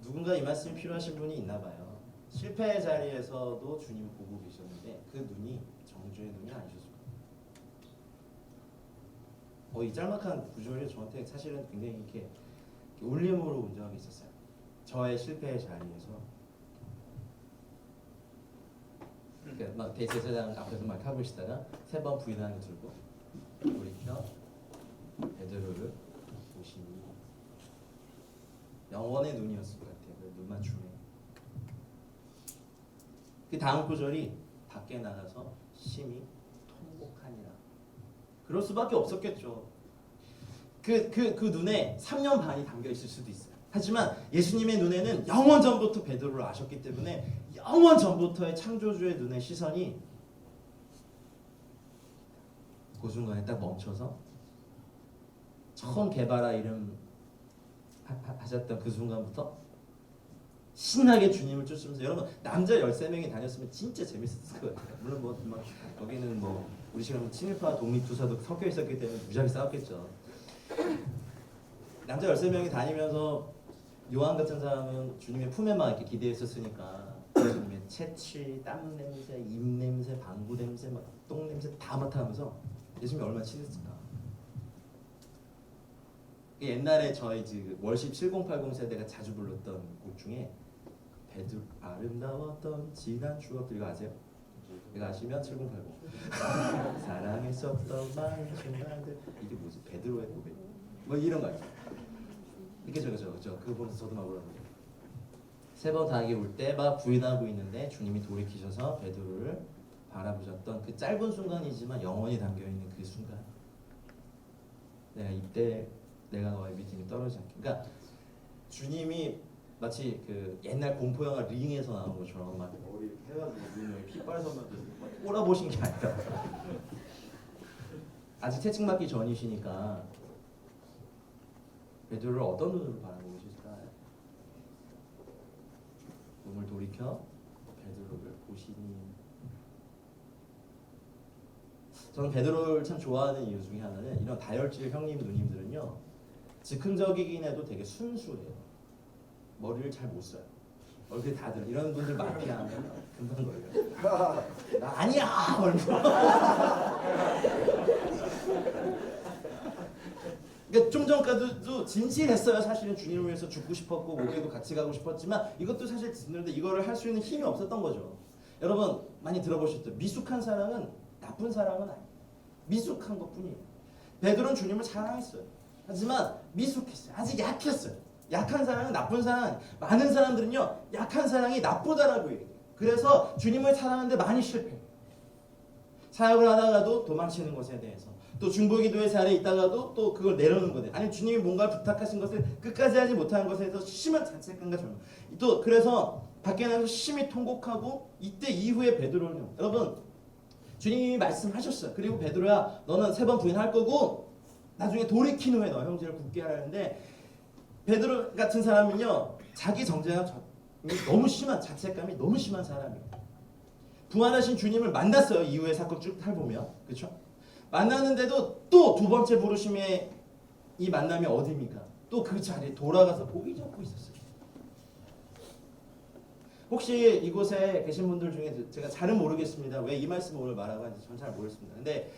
누군가 이 말씀이 필요하신 분이 있나 봐요. 실패의 자리에서도 주님 보고 계셨는데 그 눈이 정죄의 눈이 아니셨을 거예요. 이 짤막한 구절이 저한테 사실은 굉장히 이렇게 울림으로 온 적이 있었어요. 저의 실패의 자리에서 그러니까 막 대제사장 앞에서 막 하고 있다가 3번 부인하는 거 들고 돌이켜 베드로를 보시니 영원의 눈이었을 것 같아요. 눈 맞춤에. 그 다음 구절이 밖에 나가서 심히 통곡하니라. 그럴 수밖에 없었겠죠. 그 눈에 3년 반이 담겨 있을 수도 있어요. 하지만 예수님의 눈에는 영원 전부터 베드로를 아셨기 때문에 영원 전부터의 창조주의 눈의 시선이 그 순간에 딱 멈춰서 처음 개발아 이름 하셨던 그 순간부터 신나게 주님을 쫓으면서 여러분 남자 13명이 다녔으면 진짜 재밌었을 것 같아요. 물론 뭐 여기는 뭐 우리 시간 친일파 독립투사도 섞여 있었기 때문에 무지하게 싸웠겠죠. 남자 13명이 다니면서 요한 같은 사람은 주님의 품에만 이렇게 기대했었으니까 주님의 채취, 땀 냄새, 입 냄새, 방구 냄새, 막 똥 냄새 다 맡아가면서 예수님이 얼마나 친했을까. 옛날에 저희 월십 7080 세대가 자주 불렀던 곡 중에 베드로 아름다웠던 지난 추억들 이거 아세요? 이거 아시면 7080 사랑했었던 많은 순간들 이게 뭐지? 베드로의 고백 뭐 이런 거 아니죠? 이렇게 그거 보면서 저도 막 울었는데 3번 다하게 울 때 막 부인하고 있는데 주님이 돌이키셔서 베드로를 바라보셨던 그 짧은 순간이지만 영원히 담겨있는 그 순간 내가 이때 내가 너의 믿음이 떨어지지 않게 그러니까 주님이 마치 그 옛날 공포 영화 링에서 나온 것처럼 막 머리 이렇게 해가지고 눈을 핏발서면서 꼬라보신 게 아니라 아직 채찍 맞기 전이시니까 베드로를 어떤 눈으로 바라보고 계실까요? 몸을 돌이켜 베드로를 보시니 저는 베드로를 참 좋아하는 이유 중에 하나는 이런 다혈질 형님 누님들은요 즉흥적이긴 해도 되게 순수해요. 머리를 잘 못 써요. 얼굴이 다들 이런 분들 마피아하면 금방 걸려요. 나 아니야! 그러니까 좀 전까지도 진실했어요. 사실은 주님을 위해서 죽고 싶었고 목에도 같이 가고 싶었지만 이것도 사실 듣는데 이거를 할 수 있는 힘이 없었던 거죠. 여러분 많이 들어보셨죠? 미숙한 사랑은 나쁜 사랑은 아니에요. 미숙한 것뿐이에요. 베드로는 주님을 사랑했어요. 하지만 미숙했어요. 아직 약했어요. 약한 사랑은 나쁜 사랑. 많은 사람들은요 약한 사랑이 나쁘다라고 얘기해요. 그래서 주님을 사랑하는데 많이 실패해요. 사역을 하다가도 도망치는 것에 대해서, 또 중보기도의 자리에 있다가도 또 그걸 내려놓는 것에, 아니 주님이 뭔가 부탁하신 것을 끝까지 하지 못하는 것에 대해서 심한 자책감과 절망, 또 그래서 밖에 나가서 심히 통곡하고, 이때 이후에 베드로는요, 여러분 주님이 말씀하셨어요. 그리고 베드로야 너는 3번 부인할 거고 나중에 돌이킨 후에 너 형제를 굳게 하라는데, 베드로 같은 사람은요 자기 정죄가 너무 심한, 자책감이 너무 심한 사람이에요. 부활하신 주님을 만났어요. 이후의 사건 쭉 해보면, 그렇죠? 만났는데도 또 두 번째 부르심의 이 만남이 어디입니까? 또 그 자리에 돌아가서 고기 잡고 있었어요. 혹시 이곳에 계신 분들 중에, 제가 잘은 모르겠습니다. 왜 이 말씀을 오늘 말하고 하는지 저는 잘 모르겠습니다. 근데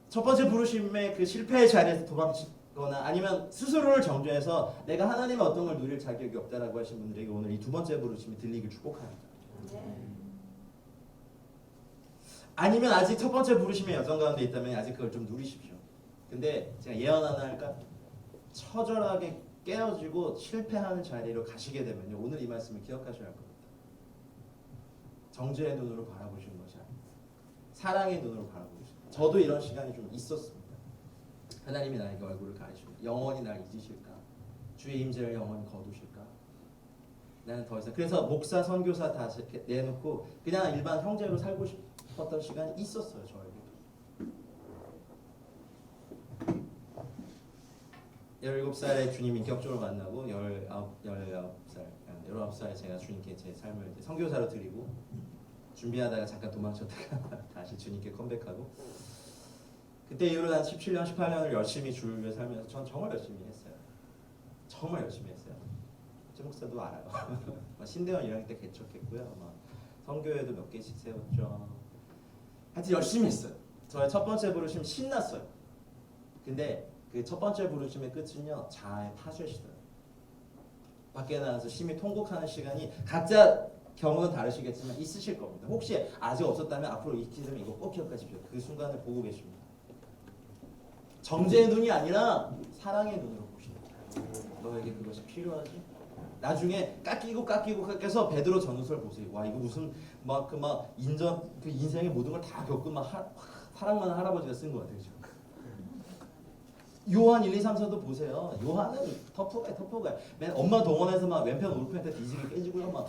첫 번째 부르심의 그 실패의 자리에서 도망치거나 아니면 스스로를 정죄해서 내가 하나님의 어떤 걸 누릴 자격이 없다라고 하신 분들에게 오늘 이 두 번째 부르심이 들리길 축복합니다. 아니면 아직 첫 번째 부르심의 여정 가운데 있다면 아직 그걸 좀 누리십시오. 근데 제가 예언 하나 할까? 처절하게 깨어지고 실패하는 자리로 가시게 되면요, 오늘 이 말씀을 기억하셔야 할 겁니다. 정죄의 눈으로 바라보시는 것이 아닙니다. 사랑의 눈으로 바라보시는 거예요. 저도 이런 시간이 좀 있었습니다. 하나님이 나에게 얼굴을 가리시고 영원히 날 잊으실까? 주의 임재를 영원히 거두실까? 나는 더 이상, 그래서 목사, 선교사 다 내놓고 그냥 일반 형제로 살고 싶었던 시간이 있었어요. 저에게 17살에 주님 인격적으로 만나고 19살에 제가 주님께 제 삶을 이제 선교사로 드리고, 준비하다가 잠깐 도망쳤다가 다시 주님께 컴백하고, 그때 이후로 한 17년, 18년을 열심히 주를 위해 살면서 전 정말 열심히 했어요. 정말 열심히 했어요. 제 목사도 알아요. 신대원 1학년 때 개척했고요. 선교회도 몇 개씩 세웠죠. 하여튼 열심히 했어요. 저의 첫 번째 부르심 신났어요. 근데 그 첫 번째 부르심의 끝은요, 자아의 파쇄시더라고요. 밖에 나가서 심히 통곡하는 시간이 각자 경우는 다르시겠지만 있으실 겁니다. 혹시 아직 없었다면 앞으로 있게 되면 이거 꼭 기억하십시오. 그 순간을 보고 계십니다. 정죄의 눈이 아니라 사랑의 눈으로 보십니다. 너에게 그것이 필요하지? 나중에 깎여서 베드로 전후설 보세요. 와, 이거 무슨 그 인생의 모든 걸 다 겪은 사랑 많은 할아버지가 쓴 것 같아요. 그렇죠? 요한 1, 2, 3, 4도 보세요. 요한은 터프가요. 맨 엄마 동원해서 왼편 오른편한테 뒤지게 깨지고요.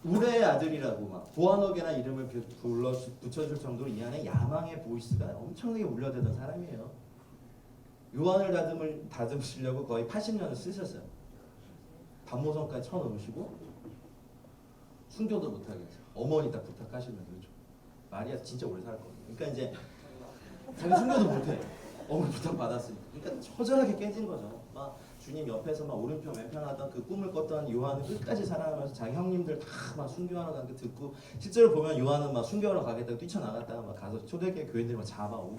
우레의 아들이라고 보아너게나 이름을 붙여줄 정도로 이 안에 야망의 보이스가 엄청나게 울려대던 사람이에요. 요한을 다듬으시려고 거의 80년을 쓰셨어요. 반모성까지 쳐놓으시고 순교도 못하게 해서 어머니 딱 부탁하시면 그렇죠. 마리아 진짜 오래 살 거예요. 그러니까 이제 자기 순교도 못해. 어머니 부탁 받았으니까. 그러니까 처절하게 깨진 거죠. 주님 옆에서 오른편 왼편 하던 그 꿈을 꿨던 요한은 끝까지 사랑하면서 자기 형님들 다 순교하러 가는 거 듣고, 실제로 보면 요한은 순교하러 가겠다고 뛰쳐나갔다가 가서 초대교회 교인들 잡아오고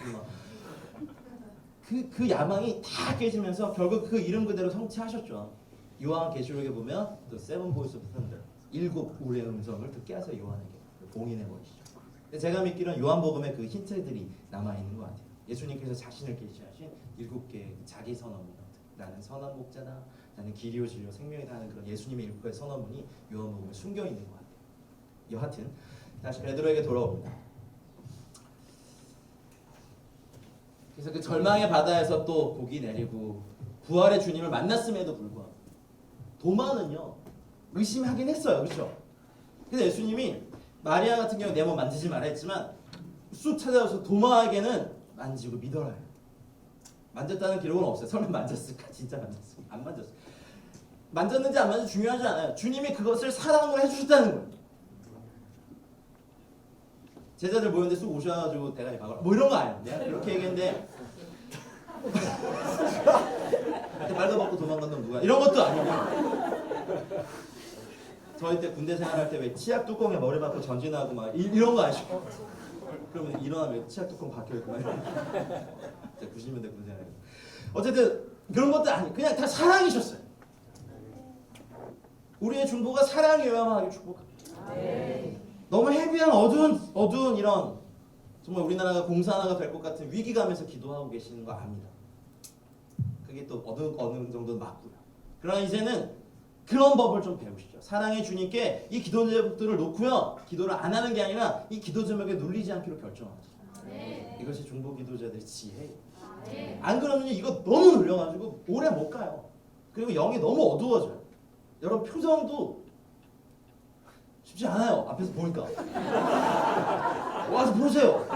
그 야망이 다 깨지면서 결국 그 이름 그대로 성취하셨죠. 요한계시록에 보면 The Seven Voices of Thunder, 7 우리의 음성을 듣게 하세요. 요한에게 봉인해 버리시죠. 제가 믿기로는 요한복음에 그 힌트들이 남아 있는 것 같아요. 예수님께서 자신을 계시하신 7개의 자기 선언문, 나는 선한 목자다, 나는 길이요 진리요 생명이다 하는 그런 예수님의 7개의 선언문이 요한복음에 숨겨 있는 것 같아요. 여하튼 다시 베드로에게 돌아옵니다. 그래서 그 절망의 바다에서 또 복이 내리고 부활의 주님을 만났음에도 불구하고 도마는요 의심하긴 했어요. 그렇죠? 그래서 예수님이 마리아 같은 경우 내 몸 만지지 말라 했지만 쑥 찾아와서 도마에게는 만지고 믿어라 해요. 만졌다는 기록은 없어요. 설마 만졌을까? 진짜 만졌을까? 안 만졌어요. 만졌는지 안 만졌는지 중요하지 않아요. 주님이 그것을 사랑으로 해주셨다는 거예요. 제자들 모였는데 쑥 오셔가지고 대가리 박아라 이런 거 아니에요. 내가 그렇게 얘기했는데 말도 먹고 도망간 놈 누가 이런 것도 아니고, 저희 때 군대 생활할 때 왜 치약 뚜껑에 머리 박고 전진하고 이런 거 아시고, 그러면 일어나면 치약 뚜껑 박혀있고 90년대 군대 생활. 어쨌든 그런 것도 아니, 그냥 다 사랑이셨어요. 우리의 중보가 사랑이어야만 하길 축복합니다. 너무 헤비한 어두운 이런 정말 우리나라가 공산화가 될 것 같은 위기감에서 기도하고 계시는 거 압니다. 그게 또 어느 정도는 맞고요. 그러나 이제는 그런 법을 좀 배우시죠. 사랑의 주님께 이 기도 제목들을 놓고요. 기도를 안 하는 게 아니라 이 기도 제목에 눌리지 않기로 결정하죠. 이것이 중보 기도자들의 지혜예요. 안 그러면 이거 너무 눌려가지고 오래 못 가요. 그리고 영이 너무 어두워져요. 여러분 표정도 쉽지 않아요. 앞에서 보니까. 와서 보세요.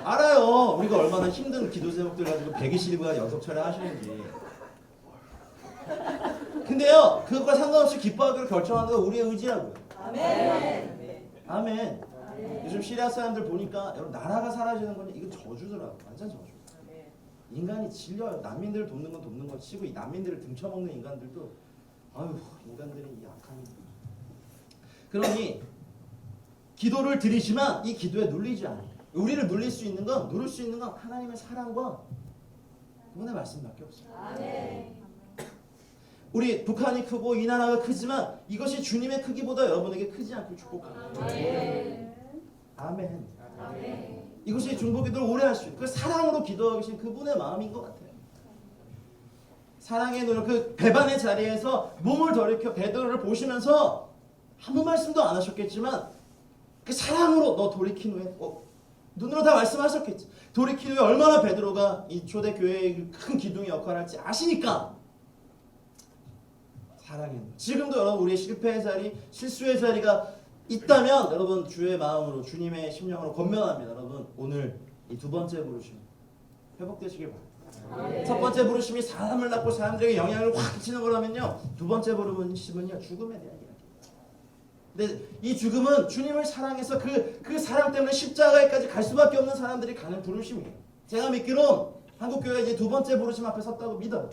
알아요. 우리가 얼마나 힘든 기도 제목들 가지고 120일간 연속 촬영하시는지. 근데요, 그것과 상관없이 기뻐하기로 결정하는 건 우리의 의지라고요. 아멘. 아멘. 요즘 시리아 사람들 보니까 여러분 나라가 사라지는 건 이거 저주더라고. 완전 저주. 인간이 질려요. 난민들을 돕는 건 돕는 거 치고 이 난민들을 등쳐먹는 인간들도 아유 인간들이 이 악함이. 그러니 기도를 드리지만 이 기도에 눌리지 않아요. 우리를 누를 수 있는 건 하나님의 사랑과 그분의 말씀밖에 없어요. 우리 북한이 크고 이 나라가 크지만 이것이 주님의 크기보다 여러분에게 크지 않고 축복합니다. 아멘. 이것이 중보기도를 오래 할 수 있고 그 사랑으로 기도하고 계신 그분의 마음인 것 같아요. 사랑의 눈을 그 배반의 자리에서 몸을 돌이켜 베드로를 보시면서 아무 말씀도 안 하셨겠지만 그 사랑으로 너 돌이킨 후에 눈으로 다 말씀하셨겠지. 돌이킨 후에 얼마나 베드로가 이 초대교회의 큰 기둥의 역할을 할지 아시니까 사랑의 눈. 지금도 여러분 우리의 실패의 자리, 실수의 자리가 있다면 여러분 주의 마음으로 주님의 심령으로 권면합니다. 여러분 오늘 이 두 번째 부르심 회복되시길 바랍니다. 첫 번째 부르심이 사람을 낳고 사람들에게 영향을 확 끼치는 거라면요. 두 번째 부르심은요 죽음에 대한 이야기입니다. 근데 이 죽음은 주님을 사랑해서 그 사랑 때문에 십자가에까지 갈 수밖에 없는 사람들이 가는 부르심이에요. 제가 믿기로 한국교회가 이제 두 번째 부르심 앞에 섰다고 믿어요.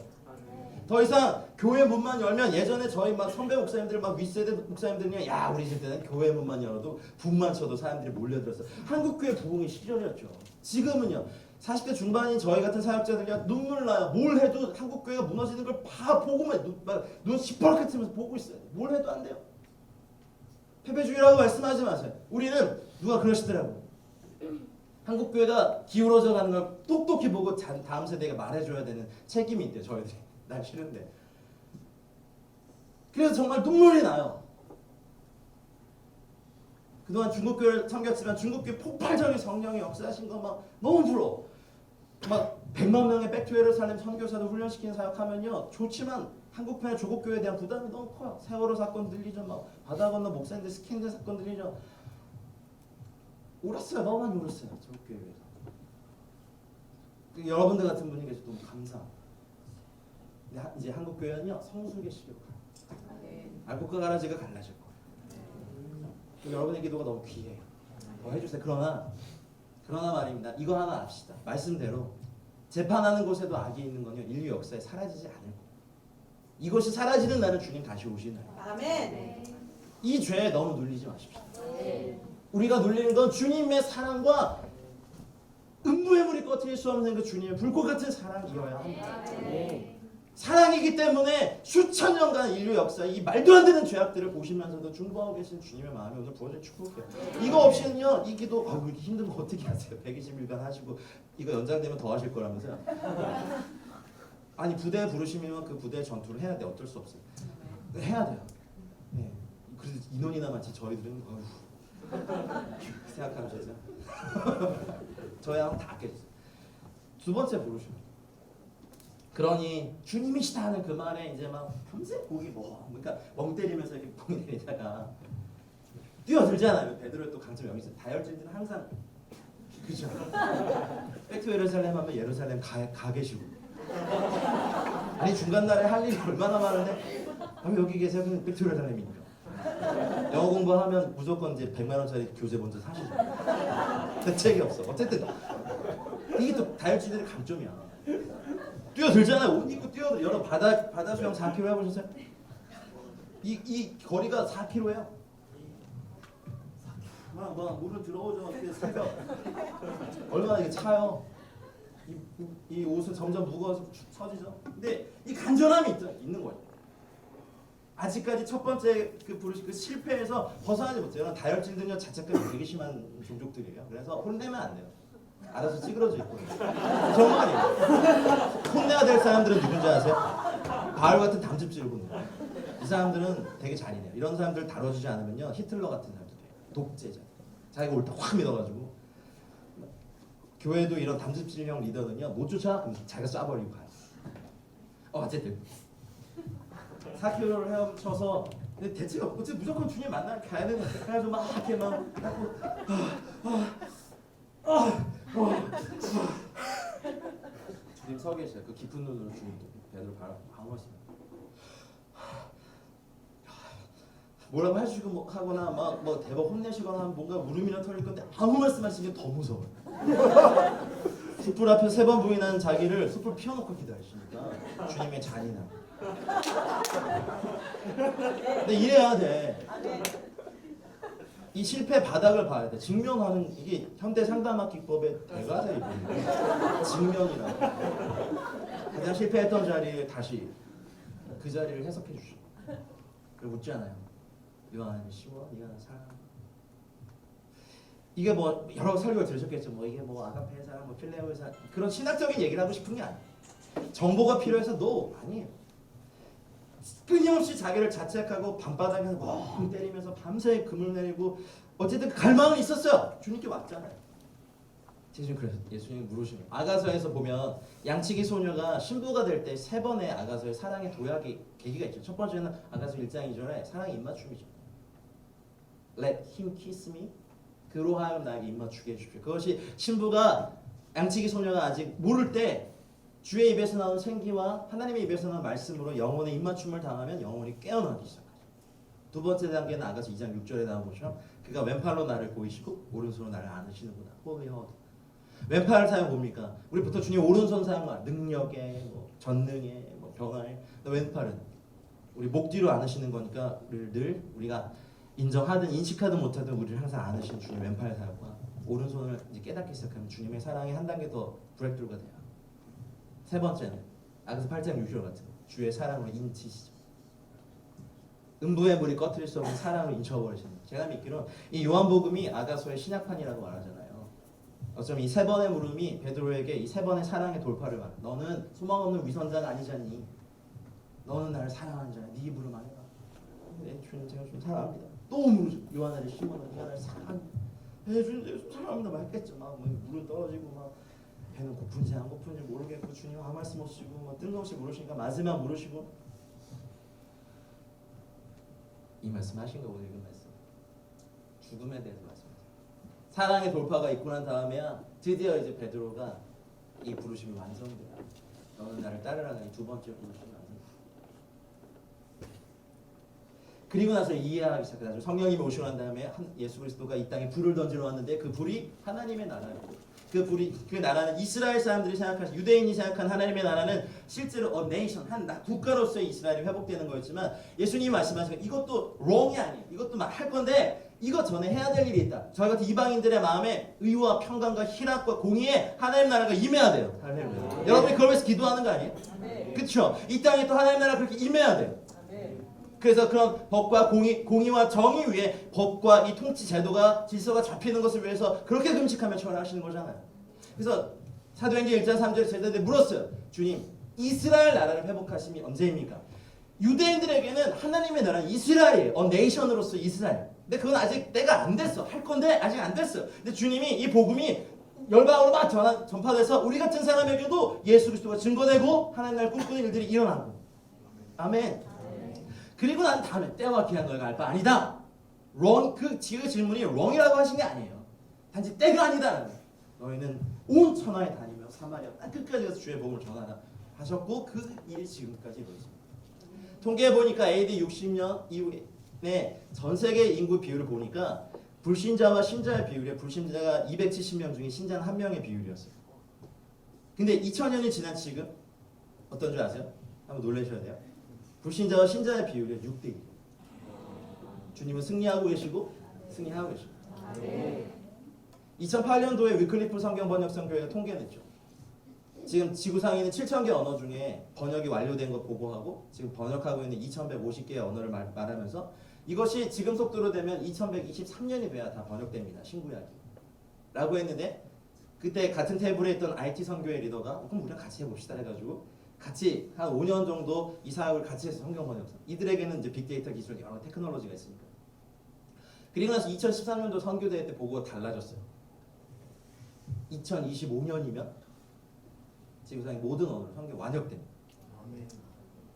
더 이상 교회 문만 열면 예전에 저희 막 선배 목사님들 막 윗세대 목사님들이 야 우리 집 때는 교회 문만 열어도 붐만 쳐도 사람들이 몰려들었어. 한국교회 부흥의 시절이었죠. 지금은요 40대 중반인 저희 같은 사역자들이 눈물 나요. 뭘 해도 한국교회가 무너지는 걸 다 보고만 눈 시퍼렇게 뜨면서 보고 있어요. 뭘 해도 안 돼요. 패배주의라고 말씀하지 마세요. 우리는 누가 그러시더라고요. 한국교회가 기울어져 가는 걸 똑똑히 보고 다음 세대가 말해줘야 되는 책임이 있대요. 저희들이. 난 싫은데. 그래서 정말 눈물이 나요. 그동안 중국교회를 섬겼지만 중국교회 폭발적인 성령의 역사하신 거 막 너무 부러워. 막 100만 명의 백투 예루살렘 선교사도 훈련시키는 사역하면요 좋지만 한국편의 조국교회에 대한 부담이 너무 커요. 세월호 사건 들리죠. 막 바다 건너 목사님들 스캔들 사건 들리죠. 울었어요. 너무 많이 울었어요. 조국교회에서. 여러분들 같은 분이 계셔서 너무 감사합니다. 이제 한국교회는요 성숙의 시기로 가요. 알곡과 가라지가 갈라질 거예요. 여러분의 기도가 너무 귀해요. 더 해주세요. 그러나 말입니다. 이거 하나 압시다. 말씀대로 재판하는 곳에도 악이 있는 건요 인류 역사에 사라지지 않을 거예요. 이것이 사라지는 날은 주님 다시 오시는 날. 아멘. 이 죄에 너무 눌리지 마십시오. 우리가 눌리는 건 주님의 사랑과 음부의 물이 꺼트릴 수 없는 그 주님의 불꽃 같은 사랑이어야 합니다. 사랑이기 때문에 수천 년간 인류 역사에 이 말도 안 되는 죄악들을 보시면서도 중보하고 계신 주님의 마음이 오늘 부어질 축복해요. 이거 없이는요 이 기도 이렇게 힘든 거 어떻게 하세요? 120일간 하시고 이거 연장되면 더 하실 거라면서요. 아니 부대에 부르시면 그 부대의 전투를 해야 돼. 어쩔 수 없어요. 해야 돼요. 네. 그래서 인원이나 마치 저희들은 생각하면 되죠. 저희 하면 다 깨졌어요. 두 번째 부르시면 그러니 주님이시다 하는 그 말에 이제 막 밤새 고기 그러니까 멍 때리면서 이렇게 멍 때리다가 뛰어들잖아요. 베드로의 또 강점 여기 있어요. 다혈질들은 항상 그죠. 백투 예루살렘 하면 예루살렘 가 계시고 아니 중간 날에 할 일이 얼마나 많은데 여기 계세요. 그냥 백투 예루살렘이니까 영어 공부하면 무조건 이제 100만 원짜리 교재 먼저 사시죠. 대책이 없어. 어쨌든 이게 또 다혈질들의 강점이야. 뛰어들잖아요. 옷 입고 뛰어들. 여러분 바다 수영 4km 해보셨어요? 이 거리가 4km예요. 막 물을 들어오죠. 새벽 얼마나 이게 차요. 이 옷은 점점 무거워서 처지죠. 근데 이 간절함이 있는 거예요. 아직까지 첫 번째 그 실패에서 벗어나지 못해요. 다혈질들은요 자책감이 되게 심한 종족들이에요. 그래서 혼내면 안 돼요. 알아서 찌그러져 있거든요. 정말이에요. 혼내야 될 사람들은 누군지 아세요? 바울 같은 담즙질을 보는 거예요. 이 사람들은 되게 잔인해요. 이런 사람들 다뤄주지 않으면요 히틀러 같은 사람도 돼요. 독재자. 자기가 옳다 확 믿어가지고 교회도 이런 담즙질형 리더는요 못 쫓아 그럼 자기가 쏴버리고 가요. 어쨌든 4km를 헤엄쳐서 근데 대체가 어쨌든 무조건 주님 만나 가야 되는 거예요. 그래가지고 막 이렇게 막 하고 주님 서 계셔요. 그 깊은 눈으로 주님 베드로 바라보시면 뭐라고 해주고 뭐 하거나 막 뭐 대박 혼내시거나 하면 뭔가 물음이나 털릴 건데 아무 말씀하시면 더 무서워요. 숯불 앞에 3번 부인하는 자기를 숯불 피워놓고 기다리시니까 주님의 잔인함. 근데 이래야 돼. 이 실패 바닥을 봐야 돼. 증명하는 이게 현대 상담학 기법의 대가죠 이게. 증명이라고. 가장 실패했던 자리에 다시 그 자리를 해석해 주시고 그리고 묻지 않아요. 네가 하나님을 쉬워? 네가 나를 사랑하는 이게 뭐 여러 설교를 들으셨겠죠. 뭐 이게 뭐 아가페의 사랑, 뭐 필레오의 사랑 그런 신학적인 얘기를 하고 싶은 게 아니에요. 정보가 필요해서 아니에요. 끊임없이 자기를 자책하고 밤바닥에서 멍 때리면서 밤새 금을 내리고 어쨌든 갈망은 있었어요. 주님께 왔잖아요. 예수님 그래서 예수님이 물으시면 아가서에서 보면 양치기 소녀가 신부가 될 때 3번의 아가서의 사랑의 도약의 계기가 있죠. 첫 번째는 아가서 1장 2절에 사랑의 입맞춤이죠. Let him kiss me. 그로 하여금 나에게 입맞추게 해주십시오. 그것이 신부가 양치기 소녀가 아직 모를 때 주의 입에서 나온 생기와 하나님의 입에서 나온 말씀으로 영혼의 입맞춤을 당하면 영혼이 깨어나기 시작하죠. 두 번째 단계는 아가서 2장 6절에 나온 것처럼 그가 왼팔로 나를 보이시고 오른손으로 나를 안으시는구나. 홀리 허드. 왼팔 사용 뭡니까? 우리 보통 주님 오른손 사용할 능력에 뭐 전능에 뭐 병화에 왼팔은 우리 목 뒤로 안으시는 거니까 늘 우리가 인정하든 인식하든 못하든 우리를 항상 안으시는 주님 왼팔 사용과 오른손을 이제 깨닫기 시작하면 주님의 사랑이 한 단계 더 브레이크가 돼요. 세 번째는 아가서 8장 6절 같은 거. 주의 사랑으로 인치시죠. 음부의 물이 꺼트릴 수 없는 사랑으로 인쳐버리시는 거예요. 제가 믿기로는 이 요한복음이 아가서의 신약판이라고 말하잖아요. 어쩌면 이 3번의 물음이 베드로에게 이 3번의 사랑의 돌파를 말해. 너는 소망 없는 위선자가 아니잖니. 너는 나를 사랑하는 자야. 네 물음 안 해봐. 네, 주님 제가 좀 사랑합니다. 또 물으죠. 요한아를 시몬아 네가 나를 사랑합니다. 네, 주님 제가 좀 사랑합니다. 막 했겠죠. 막 물은 떨어지고 막 배는 고픈지 안 고픈지 모르겠고 주님 아무 말씀 없이고 막 뜬금없이 물으시니까 마지막 물으시고 이 말씀 하신 거 오늘 읽은 말씀 죽음에 대해서 말씀하세요. 사랑의 돌파가 있고 난 다음에야 드디어 이제 베드로가 이 부르심이 완성돼요. 너는 나를 따르라는 이 두 번째 부르심이 완성돼요. 그리고 나서 이해하기 시작해요. 성령님이 오시고 난 다음에 예수 그리스도가 이 땅에 불을 던지러 왔는데 그 불이 하나님의 나라였고 그 나라는 이스라엘 사람들이 생각하는 유대인이 생각한 하나님의 나라는 실제로 nation 한 국가로서의 이스라엘이 회복되는 거였지만 예수님이 말씀하신 이것도 wrong이 아니에요. 이것도 막 할 건데 이거 전에 해야 될 일이 있다. 저희 같은 이방인들의 마음에 의와 평강과 희락과 공의에 하나님 나라가 임해야 돼요. 여러분이 그걸 위해서 기도하는 거 아니에요? 그렇죠. 이 땅에 또 하나님 나라가 그렇게 임해야 돼요. 그래서 그런 법과 공의와 정의 위에 법과 이 통치 제도가 질서가 잡히는 것을 위해서 그렇게 금식하며 처원하시는 거잖아요. 그래서 사도행전 1장 3절에 제자들이 물었어요. 주님, 이스라엘 나라를 회복하심이 언제입니까? 유대인들에게는 하나님의 나라는 이스라엘이에요. 네이션으로서 이스라엘. 근데 그건 아직 때가 안 됐어. 할 건데 아직 안 됐어요. 근데 주님이 이 복음이 열방으로 막 전파돼서 우리 같은 사람에게도 예수 그리스도가 증거되고 하나님 나라를 꿈꾸는 일들이 일어나고. 아멘. 그리고 난 다음에 때와 기한 너희가 알 바 아니다. wrong, 그 질문이 wrong이라고 하신 게 아니에요. 단지 때가 아니다. 너희는 온 천하에 다니며 사마리아 땅 끝까지 가서 주의 복음을 전하라 하셨고 그 일이 지금까지 이루어집니다. 통계해 보니까 AD 60년 이후에 전 세계 인구 비율을 보니까 불신자와 신자의 비율이 불신자가 270명 중에 신자는 1명의 비율이었어요. 근데 2000년이 지난 지금 어떤 줄 아세요? 한번 놀라셔야 돼요. 불신자와 신자의 비율이 6대1. 주님은 승리하고 계시고 승리하고 계시고. 2008년도에 위클리프 성경번역성 교회가 통계냈죠. 지금 지구상에 있는 7,000개 언어 중에 번역이 완료된 거 보고하고 지금 번역하고 있는 2,150개의 언어를 말하면서 이것이 지금 속도로 되면 2123년이 돼야 다 번역됩니다. 신구약이. 라고 했는데 그때 같은 테이블에 있던 IT 선교회 리더가 그럼 우리랑 같이 해봅시다 해가지고 같이 한 5년 정도 이 사역을 같이 해서 성경 번역사. 이들에게는 이제 빅데이터 기술 여러 테크놀로지가 있으니까. 그리고 나서 2013년도 선교대회 때 보고가 달라졌어요. 2025년이면 지구상의 모든 언어로 성경 완역됩니다.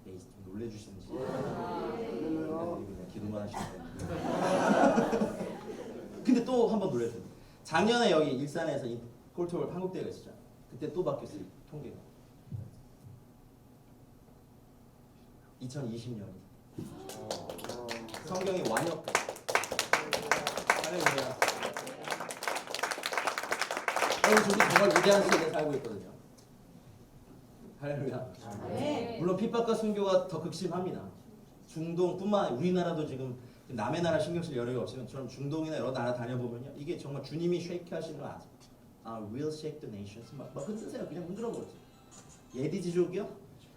네, 좀 놀래주시는지. 그냥 기도만 하시는 거예요. 근데 또 한 번 놀랬어요. 작년에 여기 일산에서 콜트홀 한국대회가 있었죠. 그때 또 바뀌었어요. 통계가. 2020년 성경이 완역돼. 할렐루야. 여러분 저도 정말 위대한 시대에 살고 있거든요. 할렐루야. 물론 핍박과 순교가 더 극심합니다. 중동뿐만 아니라 우리나라도 지금 남의 나라 신경 쓸 여력이 없으면 저는 중동이나 여러 나라 다녀보면요. 이게 정말 주님이 쉐이크 하시는 거 아세요? will shake the nations. 막 흔드세요. 그냥 흔들어 버리세요. 예디지족이요?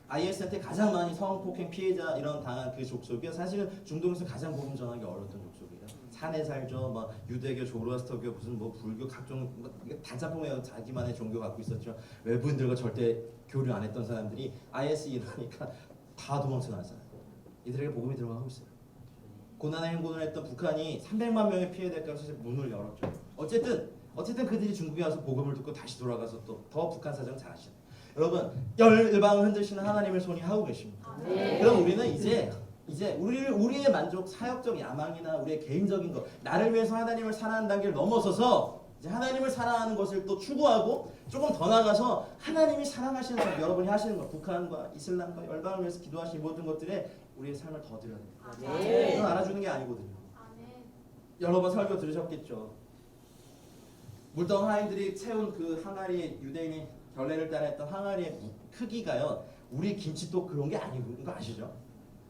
IS한테 가장 많이 성폭행 피해자 이런 당한 그 족속이요. 사실은 중동에서 가장 복음 전하기 어려웠던 족속이에요. 산에 살죠. 막 유대교, 조로아스터교, 무슨 뭐 불교 각종 단짝꿍에 자기만의 종교 갖고 있었죠. 외부인들과 절대 교류 안 했던 사람들이 IS 일어나니까 다 도망쳐 나왔어요. 이들에게 복음이 들어가고 있어요. 고난의 행군을 했던 북한이 300만 명의 피해자가 사실 문을 열었죠. 어쨌든 그들이 중국에 와서 복음을 듣고 다시 돌아가서 또 더 북한 사정 잘 아시죠. 여러분 열방을 흔드시는 하나님의 손이 하고 계십니다. 그럼 우리는 이제 우리의 만족, 사역적 야망이나 우리의 개인적인 것, 나를 위해서 하나님을 사랑하는 단계를 넘어서서 이제 하나님을 사랑하는 것을 또 추구하고 조금 더 나가서 하나님이 사랑하시는 것, 여러분이 하시는 것, 북한과 이슬람과 열방을 위해서 기도하시는 모든 것들에 우리의 삶을 더 드려야 됩니다. 이건 알아주는 게 아니거든요. 여러 번 설교 들으셨겠죠. 물덩하인들이 채운 그 항아리, 유대인이 결례를 따라했던 항아리의 크기가요, 우리 김치도 그런 게 아니고 거 아시죠?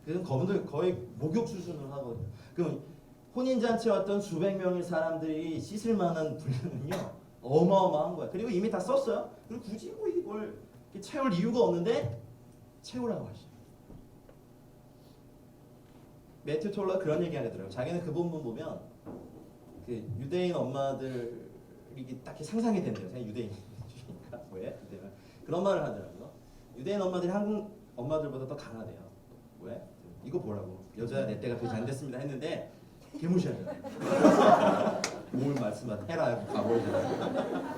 그래서 그분들 거의 목욕 수준으로 하거든요. 그럼 혼인잔치에 왔던 수백 명의 사람들이 씻을 만한 분량은요 어마어마한 거예요. 그리고 이미 다 썼어요. 그리고 굳이 뭐 이걸 채울 이유가 없는데 채우라고 하시죠. 매튜 톨러 그런 얘기 하더라고요. 자기는 그 본문 보면 그 유대인 엄마들이 딱히 상상이 된대요. 유대인이니까 왜? 그런 말을 하더라고요. 유대인 엄마들이 한국 엄마들보다 더 강하대요. 왜? 이거 보라고. 여자 내 때가 그렇게 안 됐습니다 했는데 개무시하잖아요. 뭘 말씀하든 해라 하고 가버리잖아요.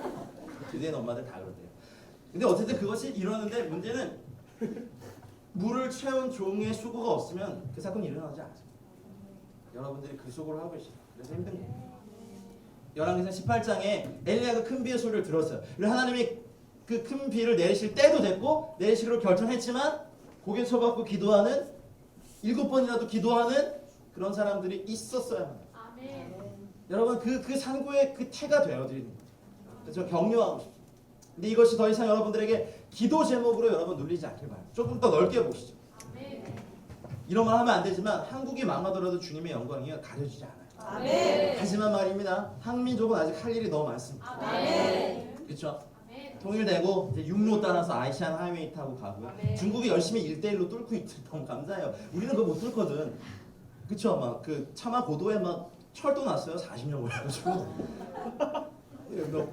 유대인 엄마들 다 그러대요. 근데 어쨌든 그것이 이러는데 문제는 물을 채운 종의 수고가 없으면 그 사건이 일어나지 않습니다. 여러분들이 그 수고를 하고 계시죠. 그래서 힘든 거예요. 열왕기상 18장에 엘리야가 큰 비의 소리를 들었어요. 그리고 하나님이 그 큰 비를 내리실 때도 됐고 내리시기로 결정했지만 고개 쳐박고 기도하는 7번이라도 기도하는 그런 사람들이 있었어야 합니다. 여러분 그 산고의 그 태가 되어드리는 거죠. 그래서 격려하고 싶습니다. 근데 이것이 더 이상 여러분들에게 기도 제목으로 여러분 눌리지 않길 바랍니다. 조금 더 넓게 보시죠. 이런 말 하면 안 되지만 한국이 망하더라도 주님의 영광이 가려지지 않아요. 하지만 말입니다. 한민족은 아직 할 일이 너무 많습니다. 그렇죠? 통일되고 이제 육로 따라서 아시안 하이웨이 타고 가고요. 중국이 열심히 1대1로 뚫고 있죠. 너무 감사해요. 우리는 그거 못 뚫거든. 그쵸? 막 그 차마 고도에 막 철도 났어요. 40년 걸려가지고.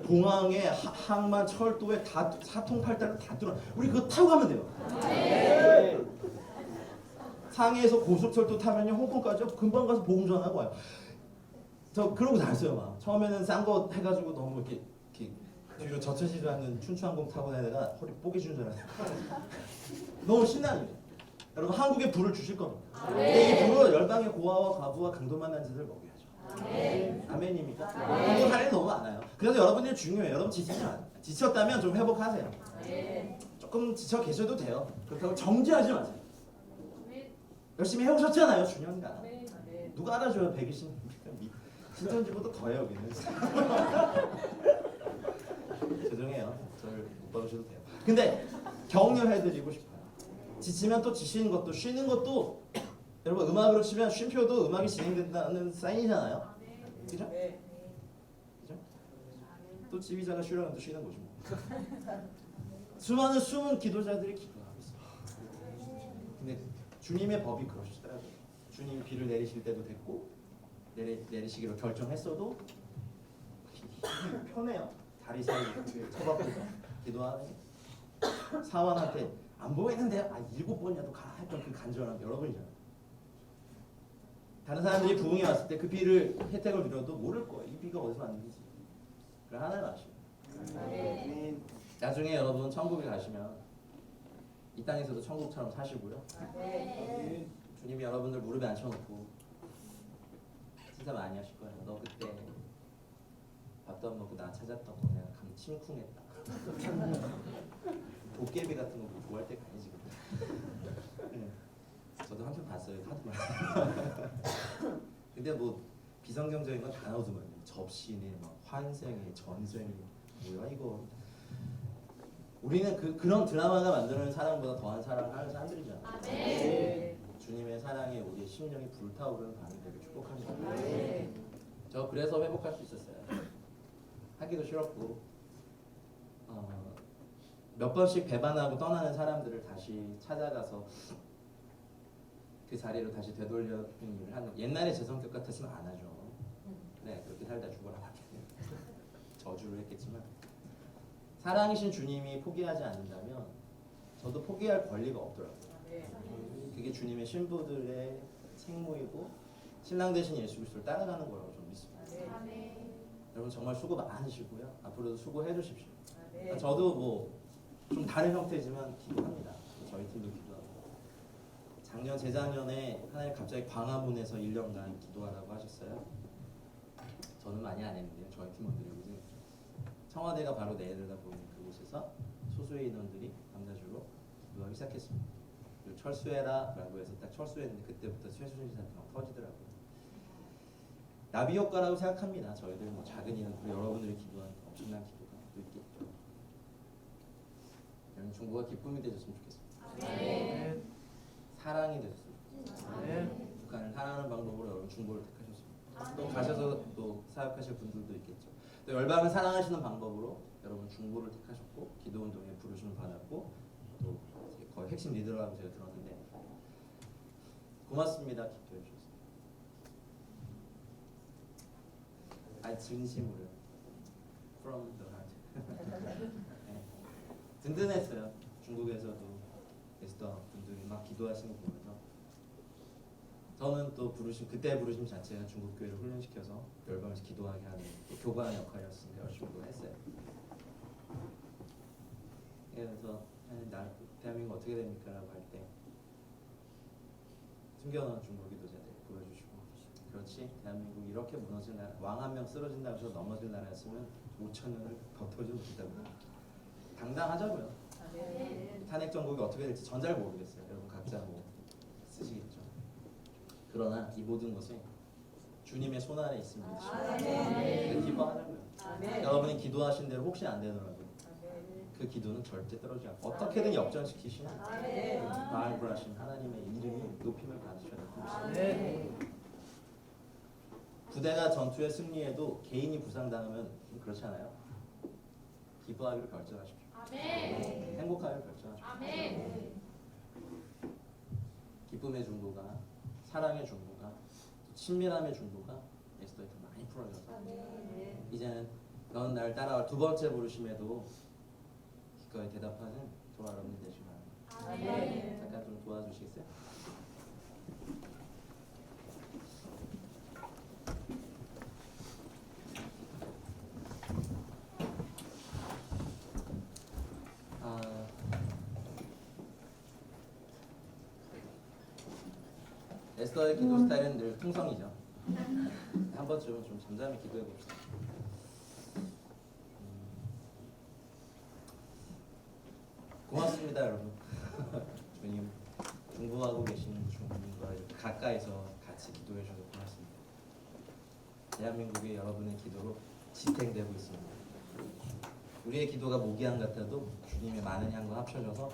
공항에 항만 철도에 다 사통팔달로 다 뚫어. 우리 그거 타고 가면 돼요. 상해에서 고속철도 타면요 홍콩까지 금방 가서 보험 전화하고 와요. 저 그러고 다녔어요. 막 처음에는 싼 거 해가지고 너무 이렇게 뒤로 젖혀지지 않는 춘추항공 타고 다니다가 허리 뽀개지는 줄 알았어요. 너무 신나는 거예요. 여러분 한국에 불을 주실 겁니다. 근데 이 불을 열방의 고아와 과부와 강도 만난 자들 먹여야죠. 아멘입니까? 한국 할 일 너무 많아요. 그래서 여러분들이 중요해요. 여러분 지치지 마세요. 지쳤다면 좀 회복하세요. 조금 지쳐 계셔도 돼요. 그렇다고 정지하지 마세요. 열심히 해오셨잖아요. 중요한가? 누가 알아줘요? 120년. 신천지보다 더해요. 여기는. 죄송해요. 저를 못 받으셔도 돼요. 근데 격려해드리고 싶어요. 지치면 또 지치는 것도 쉬는 것도 여러분 음악으로 치면 쉼표도 음악이 진행된다는 사인이잖아요. 그죠? 그죠? 또 지휘자가 쉬려면 또 쉬는 거죠. 수많은 숨은 기도자들이 기도하고 있습니다. 근데 주님의 법이 그러시더라고요. 주님이 비를 내리실 때도 됐고 내리시기로 결정했어도 편해요. 다리 사이 쳐박고 기도하는 사왕한테 안 보이는데 7번이라도 가라 했던 그 간절함 여러분이잖아요. 다른 사람들이 부흥이 왔을 때 그 비를 혜택을 누려도 모를 거예요. 이 비가 어디서 왔는지. 그걸 하나님 아시고. 나중에 여러분 천국에 가시면 이 땅에서도 천국처럼 사시고요. 주님이 여러분들 무릎에 앉혀놓고 진짜 많이 하실 거예요. 너 그때 밥도 안 먹고 나 찾았던 거 내가 감 침쿵했다. 도깨비 같은 거 구할 때가 아니지. 네. 저도 한 편 봤어요. 하드만. 근데 뭐 비성경적인 건 다 나오더만 접신에 막 환생에 전생에 뭐야 이거. 우리는 그런 드라마가 만드는 사랑보다 더한 사랑을 하는 사람들이잖아요. 주님의 사랑에 우리의 심령이 불타오르는 밤이 되길 축복합니다. 저 그래서 회복할 수 있었어요. 하기도 싫었고 몇 번씩 배반하고 떠나는 사람들을 다시 찾아가서 그 자리로 다시 되돌려는 일을 하는. 옛날에 제 성격 같았으면 안 하죠. 네, 그렇게 살다 죽어라 저주를 했겠지만 사랑이신 주님이 포기하지 않는다면 저도 포기할 권리가 없더라고요. 그게 주님의 신부들의 책무이고 신랑 되신 예수 그리스도를 따라가는 거라고 저는 믿습니다. 여러분 정말 수고 많으시고요. 앞으로도 수고해 주십시오. 저도 뭐 좀 다른 형태지만 기도합니다. 저희 팀도 기도하고. 작년 재작년에 하나님 갑자기 광화문에서 1년간 기도하라고 하셨어요. 저는 많이 안 했는데요. 저희 팀원들이 오지. 청와대가 바로 내려다 보이는 그곳에서 소수의 인원들이 감사주로 기도하기 시작했습니다. 그리고 철수해라라고 해서 딱 철수했는데 그때부터 최순실 사태가 터지더라고요. 나비 효과라고 생각합니다. 저희들 뭐 작은 인원 그리고 여러분들이 기도한 엄청난 기도가 또 있겠죠. 여러분 중국가 기쁨이 되셨으면 좋겠습니다. 사랑이 되셨으면 좋겠습니다. 북한을 사랑하는 방법으로 여러분 중국을 택하셨습니다. 또 가셔서 또 사역하실 분들도 있겠죠. 또 열방을 사랑하시는 방법으로 여러분 중보를 택하셨고 기도운동에 부르심을 받았고 또 거의 핵심 리더라고 제가 들었는데 고맙습니다. 기도해 주셔서. 진심으로요. From the heart. 네. 든든했어요. 중국에서도 에스더 분들이 막 기도하시는 거 보면서 저는 또 그때 부르심 자체가 중국 교회를 훈련시켜서 열방에서 기도하게 하는 교관 역할이었으니까 열심히 했어요. 그래서 대한민국 어떻게 됩니까? 라고 할 때 숨겨놓은 중국 기도자들 보여주시고 그렇지 대한민국 이렇게 무너질 나라 왕 한 명 쓰러진다고 해서 넘어질 나라였으면 5,000년을 버텨주지 못했다고 당당하자고요. 탄핵 정국이 어떻게 될지 전 잘 모르겠어요. 여러분 각자 뭐 쓰시겠죠. 그러나 이 모든 것이 주님의 손 안에 있습니다. 기뻐하자고요. 여러분이 기도하신 대로 혹시 안 되더라도 그 기도는 절대 떨어지지 않고 어떻게든 역전시키시는 마을브라신 하나님의 이름이 높임을 받으셔야 됩니다. 부대가 전투에 승리해도 개인이 부상당하면 그렇지 않아요? 기뻐하기로 결정하십시오. 행복하기로 결정하십시오. 기쁨의 중보가 사랑의 중보가 친밀함의 중보가 에스더에 더 많이 풀어져서 이제는 넌 날 따라와 두 번째 부르심에도 기꺼이 대답하는 저와 여러분 되시기 바랍니다. 잠깐 좀 도와주시겠어요? 에스더의 기도 스타일은 늘 통성이죠. 한 번쯤은 좀 잠잠히 기도해 봅시다. 고맙습니다, 여러분. 주님 중보하고 계시는 주님과 이렇게 가까이서 같이 기도해 주셔서 고맙습니다. 대한민국의 여러분의 기도로 지탱되고 있습니다. 우리의 기도가 모기향 같아도 주님의 많은 향과 합쳐져서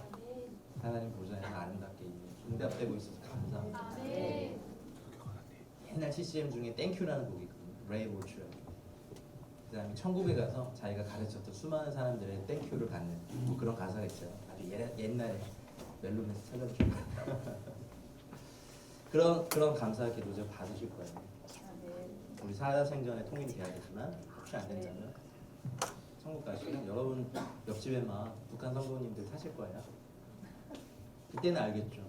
하나님 보좌에서 아름답게 응답되고 있어서 감사합니다. 옛날 CCM 중에 땡큐라는 곡이 있거든요. 레이 보츠라고. 그 다음에 천국에 가서 자기가 가르쳤던 수많은 사람들의 땡큐를 받는 뭐 그런 가사가 있어요. 아주 옛날에 멜론에서 찾아주신 그런 감사 기도를 받으실 거예요. 우리 살아생전에 통일이 돼야 되지만 혹시 안 된다면 천국 가시면 여러분 옆집에 막 북한 성도님들 사실 거예요. 그때는 알겠죠.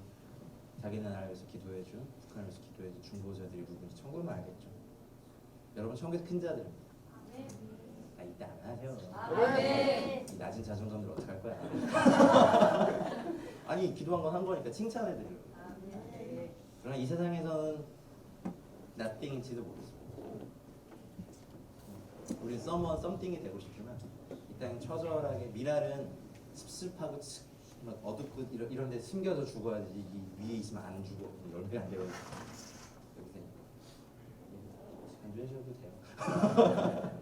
자기네 나라를 위해서 기도해준, 북한을 위해서 기도해준 중보자들이 누군지 천국은 알겠죠. 여러분 천국에서 큰 자들입니다. 아 이때 안 하죠. 이 낮은 자존감들 어떡할 거야. 아니 기도한 건 한 거니까 칭찬해드려요. 그러나 이 세상에서는 nothing인지도 모르겠습니다. 우리는 someone, something이 되고 싶지만 이 땅은 처절하게 미랄은 습습하고 막 어둡고 이런 데 숨겨서 죽어야지 이 위에 있으면 안 죽어. 열매 안 되거든요. 여기 되니까. 간주해주셔도 돼요.